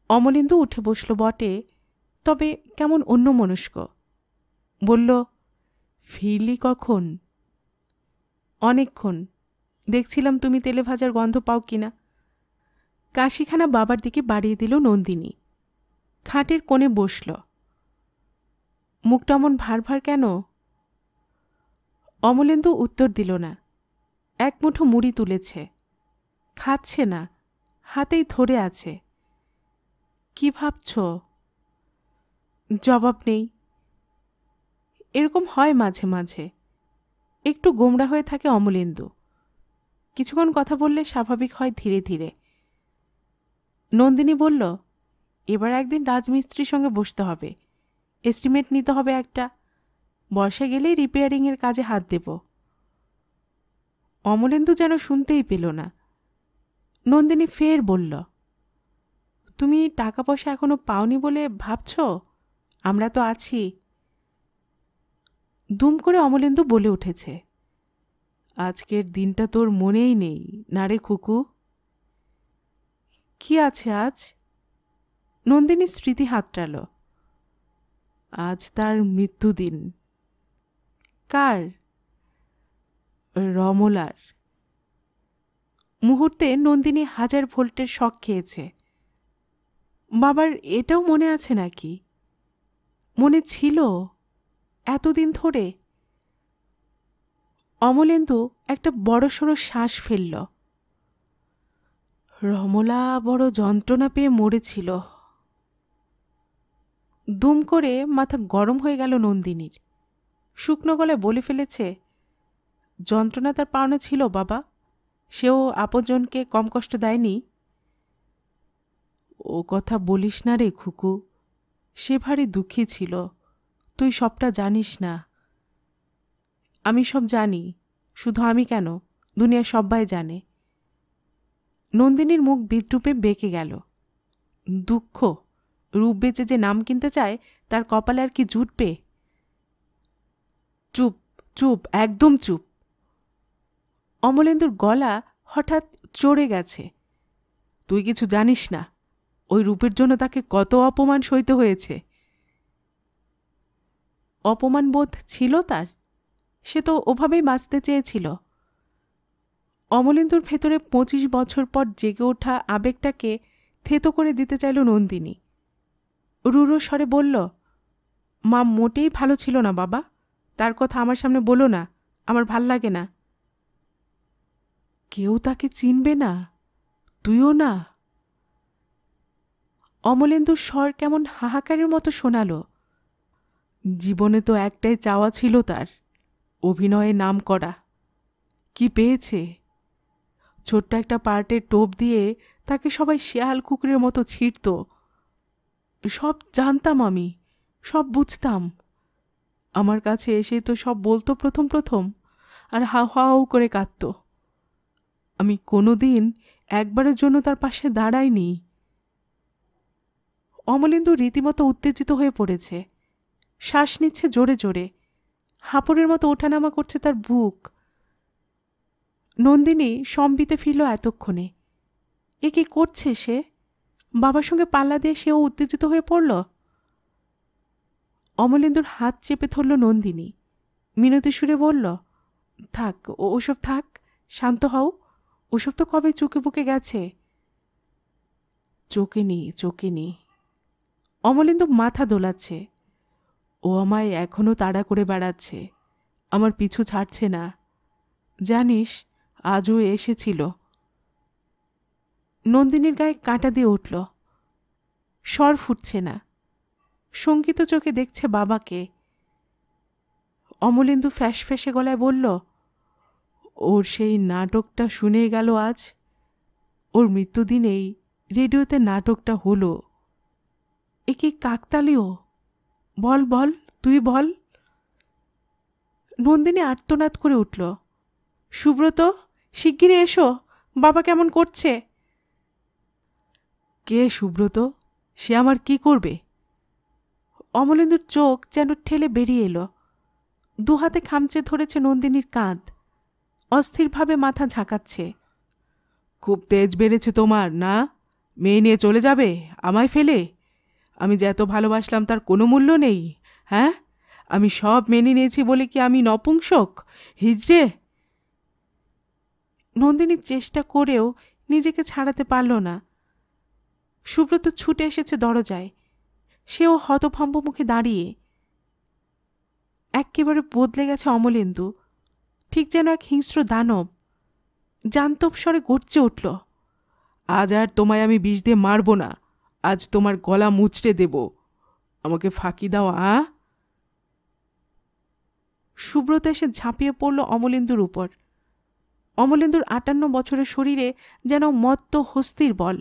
অমলেন্দু উঠে বসল বটে, তবে কেমন অন্যমনস্ক। বলল, ফিরলি কখন? অনেকক্ষণ। দেখছিলাম তুমি তেলে ভাজার গন্ধ পাও কিনা। কাশিখানা বাবার দিকে বাড়িয়ে দিল নন্দিনী। খাটের কোণে বসল। মুখটা এমন ভার ভার কেন? অমলেন্দু উত্তর দিল না। এক মুঠো মুড়ি তুলেছে, খাচ্ছে না, হাতেই ধরে আছে। কি ভাবছ? জবাব নেই। এরকম হয় মাঝে মাঝে। একটু গোমড়া হয়ে থাকে অমলেন্দু। কিছুক্ষণ কথা বললে স্বাভাবিক হয় ধীরে ধীরে। নন্দিনী বলল, এবার একদিন রাজমিস্ত্রির সঙ্গে বসতে হবে, এস্টিমেট নিতে হবে একটা। বর্ষা গেলেই রিপেয়ারিংয়ের কাজে হাত দেব। অমলেন্দু যেন শুনতেই পেল না। নন্দিনী ফের বলল, তুমি টাকা পয়সা এখনো পাওনি বলে ভাবছ? আমরা তো আছি। দুম করে অমলেন্দু বলে উঠেছে, আজকের দিনটা তোর মনেই নেই না রে খুকু? কি আছে আজ? নন্দিনী স্মৃতি হাতড়াল। আজ তার মৃত্যুদিন। কার? রমলার। মুহূর্তে নন্দিনী 1000 ভোল্টের শক খেয়েছে। বাবার এটাও মনে আছে নাকি? মনে ছিল এতদিন ধরে? অমলেন্দু একটা বড়সড় শ্বাস ফেলল। রমলা বড় যন্ত্রণা পেয়ে মরেছিল। দুম করে মাথা গরম হয়ে গেল নন্দিনীর। শুকনো গলায় বলে ফেলেছে, যন্ত্রণা তার পাওনা ছিল বাবা, সেও আপনজনকে কম কষ্ট দেয়নি। ও কথা বলিস না রে খুকু, সে ভারী দুঃখী ছিল, তুই সবটা জানিস না। আমি সব জানি, শুধু আমি কেন, দুনিয়া সবাই জানে। নন্দিনীর মুখ বিদ্রুপে বেঁকে গেল। দুঃখ? রূপ বেচে যে নাম কিনতে চায় তার কপালে আর কি জুটবে? চুপ চুপ, একদম চুপ। অমলেন্দুর গলা হঠাৎ চড়ে গেছে। তুই কিছু জানিস না, ওই রূপের জন্য তাকে কত অপমান সইতে হয়েছে। অপমান বোধ ছিল তার? সে তো ওভাবেই বাঁচতে চেয়েছিল। অমলেন্দুর ভেতরে 25 বছর পর জেগে ওঠা আবেগটাকে থেতো করে দিতে চাইল নন্দিনী। রুড়ো স্বরে বলল, মা মোটেই ভালো ছিল না বাবা, তার কথা আমার সামনে বলো না, আমার ভাল লাগে না। কেউ তাকে চিনবে না, তুইও না। অমলেন্দুর স্বর কেমন হাহাকারের মতো শোনাল। জীবনে তো একটাই চাওয়া ছিল তার, অভিনয়ে নাম করা। কি পেয়েছে? ছোট্ট একটা পার্টের টোপ দিয়ে তাকে সবাই শেয়াল কুকুরের মতো ছিঁড়ত। সব জানতাম আমি, সব বুঝতাম। আমার কাছে এসে তো সব বলতো প্রথম প্রথম, আর হাউ হাউ করে কাঁদত। আমি কোনোদিন একবারের জন্য তার পাশে দাঁড়াইনি। অমলেন্দু রীতিমতো উত্তেজিত হয়ে পড়েছে। শ্বাস নিচ্ছে জোরে জোরে, হাঁপড়ের মতো ওঠানামা করছে তার বুক। নন্দিনী সম্বিতে ফিরল এতক্ষণে। এ কি করছে সে? বাবার সঙ্গে পাল্লা দিয়ে সেও উত্তেজিত হয়ে পড়ল। অমলেন্দুর হাত চেপে ধরল নন্দিনী, মিনতি সুরে বলল, থাক, ওসব থাক, শান্ত হও, ওসব তো কবে চুকে বুকে গেছে। চোখে নেই। অমলেন্দু মাথা দোলাচ্ছে। ও আমায় এখনো তাড়া করে বেড়াচ্ছে, আমার পিছু ছাড়ছে না। জানিস, আজও এসেছিল। নন্দিনীর গায়ে কাঁটা দিয়ে উঠল। স্বর ফুটছে না, শঙ্কিত চোখে দেখছে বাবাকে। অমলেন্দু ফ্যাঁসে গলায় বলল, ওর সেই নাটকটা শুনে গেল আজ। ওর মৃত্যুদিনেই রেডিওতে নাটকটা হলো। এ কি কাকতালীয়? বল বল, তুই বল। নন্দিনী আর্তনাদ করে উঠল, সুব্রত, শিগগিরই এসো, বাবা কেমন করছে। কে সুব্রত? সে আমার কি করবে? অমলেন্দুর চোখ যেন ঠেলে বেরিয়ে এলো। দুহাতে খামচে ধরেছে নন্দিনীর কাঁধ, অস্থিরভাবে মাথা ঝাঁকাচ্ছে। খুব তেজ বেড়েছে তোমার না? মেয়ে নিয়ে চলে যাবে আমায় ফেলে? আমি যে এত ভালোবাসলাম তার কোনো মূল্য নেই? হ্যাঁ, আমি সব মেনে নিয়েছি বলে কি আমি নপুংসক, হিজড়ে? নন্দিনী চেষ্টা করেও নিজেকে ছাড়াতে পারল না। সুব্রত ছুটে এসেছে দরজায়। সেও হতভম্ব মুখে দাঁড়িয়ে। একেবারে বদলে গেছে অমলেন্দু, ঠিক যেন এক হিংস্র দানব। জান্তব স্বরে গর্জে উঠল, আজ আর তোমায় আমি বিষ দিয়ে মারব না, আজ তোমার গলা মুচড়ে দেব। আমাকে ফাঁকি দাও। সুব্রত এসে ঝাঁপিয়ে পড়ল অমলেন্দুর উপর। অমলেন্দুর 58 বছরের শরীরে যেন মত্ত হস্তির বল।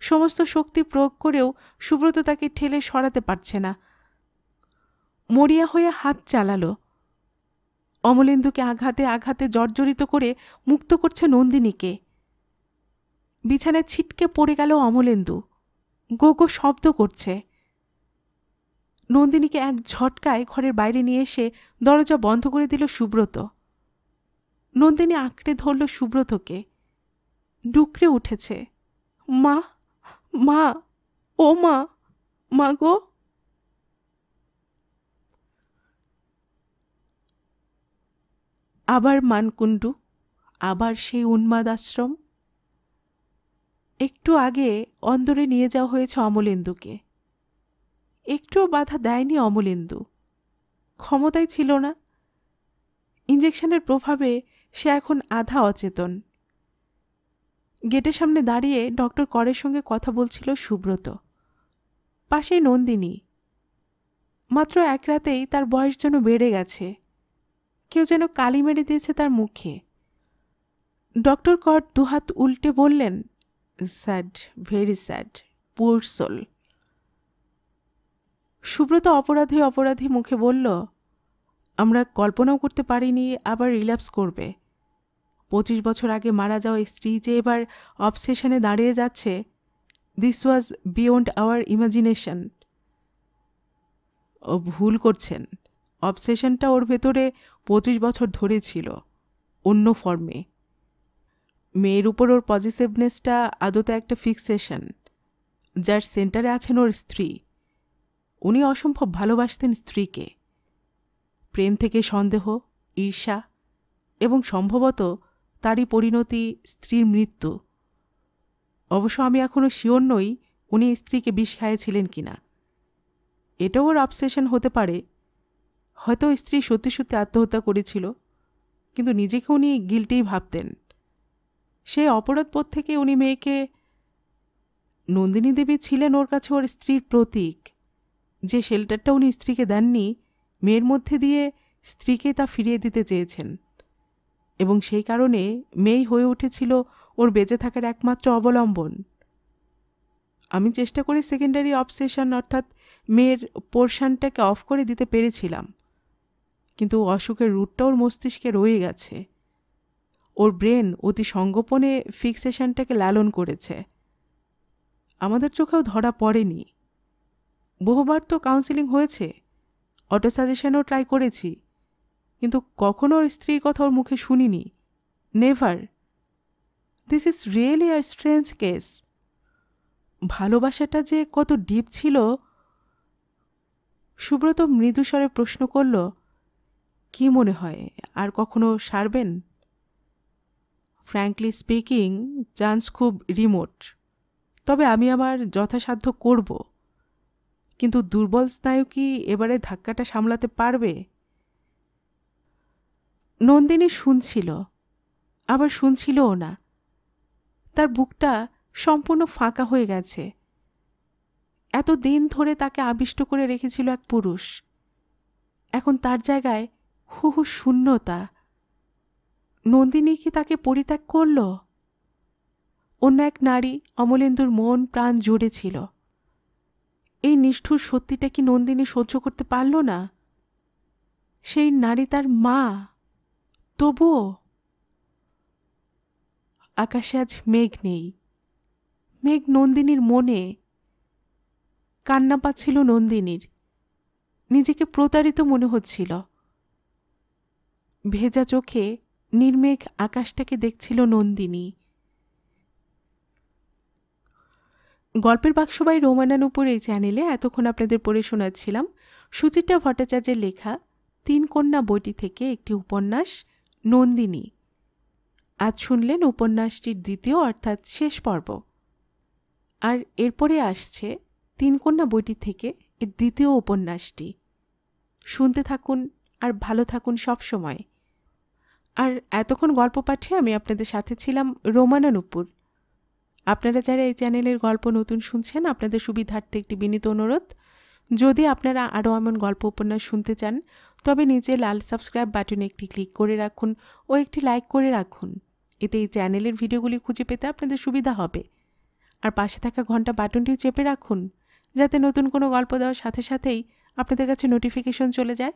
সমস্ত শক্তি প্রয়োগ করেও সুব্রত তাকে ঠেলে সরাতে পারছে না। মরিয়া হয়ে হাত চালালো। অমলেন্দুকে আঘাতে আঘাতে জর্জরিত করে মুক্ত করছে নন্দিনীকে। বিছানায় ছিটকে পড়ে গেল অমলেন্দু, গো গো শব্দ করছে। নন্দিনীকে এক ঝটকায় ঘরের বাইরে নিয়ে এসে দরজা বন্ধ করে দিল সুব্রত। নন্দিনী আঁকড়ে ধরল সুব্রতকে, ডুকরে উঠেছে। মা, মা, ও মা, মা গো। আবার মানকুণ্ডু, আবার সেই উন্মাদ আশ্রম। একটু আগে অন্দরে নিয়ে যাওয়া হয়েছে অমলেন্দুকে। একটুও বাধা দেয়নি অমলেন্দু, ক্ষমতাই ছিল না। ইঞ্জেকশনের প্রভাবে সে এখন আধা অচেতন। গেটের সামনে দাঁড়িয়ে ডক্টর করের সঙ্গে কথা বলছিল সুব্রত। পাশেই নন্দিনী। মাত্র এক রাতেই তার বয়স যেন বেড়ে গেছে। কেউ যেন কালি মেরে দিয়েছে তার মুখে। ডক্টর কর দুহাত উল্টে বললেন, sad, very sad, poor soul. Subrata অপরাধী অপরাধী মুখে বলল, আমরা কল্পনাও করতে পারিনি আবার রিল্যাপস করবে। 25 বছর আগে মারা যাওয়া স্ত্রী যে এবার অবসেশনে দাঁড়িয়ে যাচ্ছে, this was beyond our imagination. ও ভুল করছেন। অবসেশনটা ওর ভেতরে 25 বছর ধরে ছিল, অন্য ফর্মে। মেয়ের উপর ওর পজিটিভনেসটা আদতে একটা ফিক্সেশন, যার সেন্টারে আছেন ওর স্ত্রী। উনি অসম্ভব ভালোবাসতেন স্ত্রীকে। প্রেম থেকে সন্দেহ, ঈর্ষা এবং সম্ভবত তারই পরিণতি স্ত্রীর মৃত্যু। অবশ্য আমি এখনও শিওর নই উনি স্ত্রীকে বিষ খাইয়েছিলেন কিনা। এটাও ওর অবসেশন হতে পারে। হয়তো স্ত্রী সত্যি সত্যি আত্মহত্যা করেছিল, কিন্তু নিজেকে উনি গিল্টেই ভাবতেন। সেই অপরাধবোধ থেকে উনি মেয়েকে। নন্দিনী দেবী ছিলেন ওর কাছে ওর স্ত্রীর প্রতীক। যে শেল্টারটা উনি স্ত্রীকে দেননি, মেয়ের মধ্যে দিয়ে স্ত্রীকে তা ফিরিয়ে দিতে চেয়েছেন, এবং সেই কারণে মেয়েই হয়ে উঠেছিল ওর বেঁচে থাকার একমাত্র অবলম্বন। আমি চেষ্টা করে সেকেন্ডারি অবসেশন অর্থাৎ মেয়ের পোর্শনটাকে অফ করে দিতে পেরেছিলাম, কিন্তু অসুখের রুটটা ওর মস্তিষ্কে রয়ে গেছে। ওর ব্রেন অতি সঙ্গোপনে ফিক্সেশনটাকে লালন করেছে। আমাদের চোখেও ধরা পড়েনি। বহুবার তো কাউন্সিলিং হয়েছে, অটো সাজেশনও ট্রাই করেছি, কিন্তু কখনো ওর স্ত্রীর কথা ওর মুখে শুনিনি। Never. This is really a strange case. ভালোবাসাটা যে কত ডিপ ছিল। সুব্রত মৃদুস্বরে প্রশ্ন করল, কি মনে হয় আর কখনো সারবেন? ফ্র্যাঙ্কলি স্পিকিং, চান্স খুব রিমোট। তবে আমি আমার যথাসাধ্য করব, কিন্তু দুর্বল স্নায়ু কি এবারে ধাক্কাটা সামলাতে পারবে? নন্দিনী শুনছিল, আবার শুনছিলও না। তার বুকটা সম্পূর্ণ ফাঁকা হয়ে গেছে। এত দিন ধরে তাকে আবিষ্ট করে রেখেছিল এক পুরুষ, এখন তার জায়গায় হু হু শূন্যতা। নন্দিনী কি তাকে পরিত্যাগ করল? অন্য এক নারী অমলেন্দুর মন প্রাণ জুড়ে ছিল। এই নিষ্ঠুর সত্যিটা কি নন্দিনী সহ্য করতে পারল না? সেই নারী তার মা। তবুও আকাশে আজ মেঘ নেই। মেঘ নন্দিনীর মনে। কান্না পাচ্ছিল নন্দিনীর। নিজেকে প্রতারিত মনে হচ্ছিল। ভেজা চোখে নির্মেঘ আকাশটাকে দেখছিল নন্দিনী। গল্পের বাক্স বাই রোমানানুপুর এই চ্যানেলে এতক্ষণ আপনাদের পড়ে শোনাচ্ছিলাম সুচিত্রা ভট্টাচার্যের লেখা ৩ কন্যা বইটি থেকে একটি উপন্যাস নন্দিনী। আজ শুনলেন উপন্যাসটির দ্বিতীয় অর্থাৎ শেষ পর্ব। আর এরপরে আসছে ৩ কন্যা বইটি থেকে এর দ্বিতীয় উপন্যাসটি। শুনতে থাকুন আর ভালো থাকুন সব সময়। আর এতক্ষণ গল্প পাঠে আমি আপনাদের সাথে ছিলাম রোমানানুপুর। আপনারা যারা এই চ্যানেলের গল্প নতুন শুনছেন, আপনাদের সুবিধার্থে একটি বিনীত অনুরোধ, যদি আপনারা আরও এমন গল্প উপন্যাস শুনতে চান তবে নিচে লাল সাবস্ক্রাইব বাটনে একটি ক্লিক করে রাখুন ও একটি লাইক করে রাখুন। এতে এই চ্যানেলের ভিডিওগুলি খুঁজে পেতে আপনাদের সুবিধা হবে। আর পাশে থাকা ঘন্টা বাটনটিও চেপে রাখুন, যাতে নতুন কোনো গল্প দেওয়ার সাথে সাথেই আপনাদের কাছে নোটিফিকেশন চলে যায়।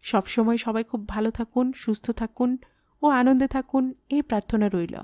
সবসময় সবাই খুব ভালো থাকুন, সুস্থ থাকুন ও আনন্দে থাকুন, এই প্রার্থনা রইল।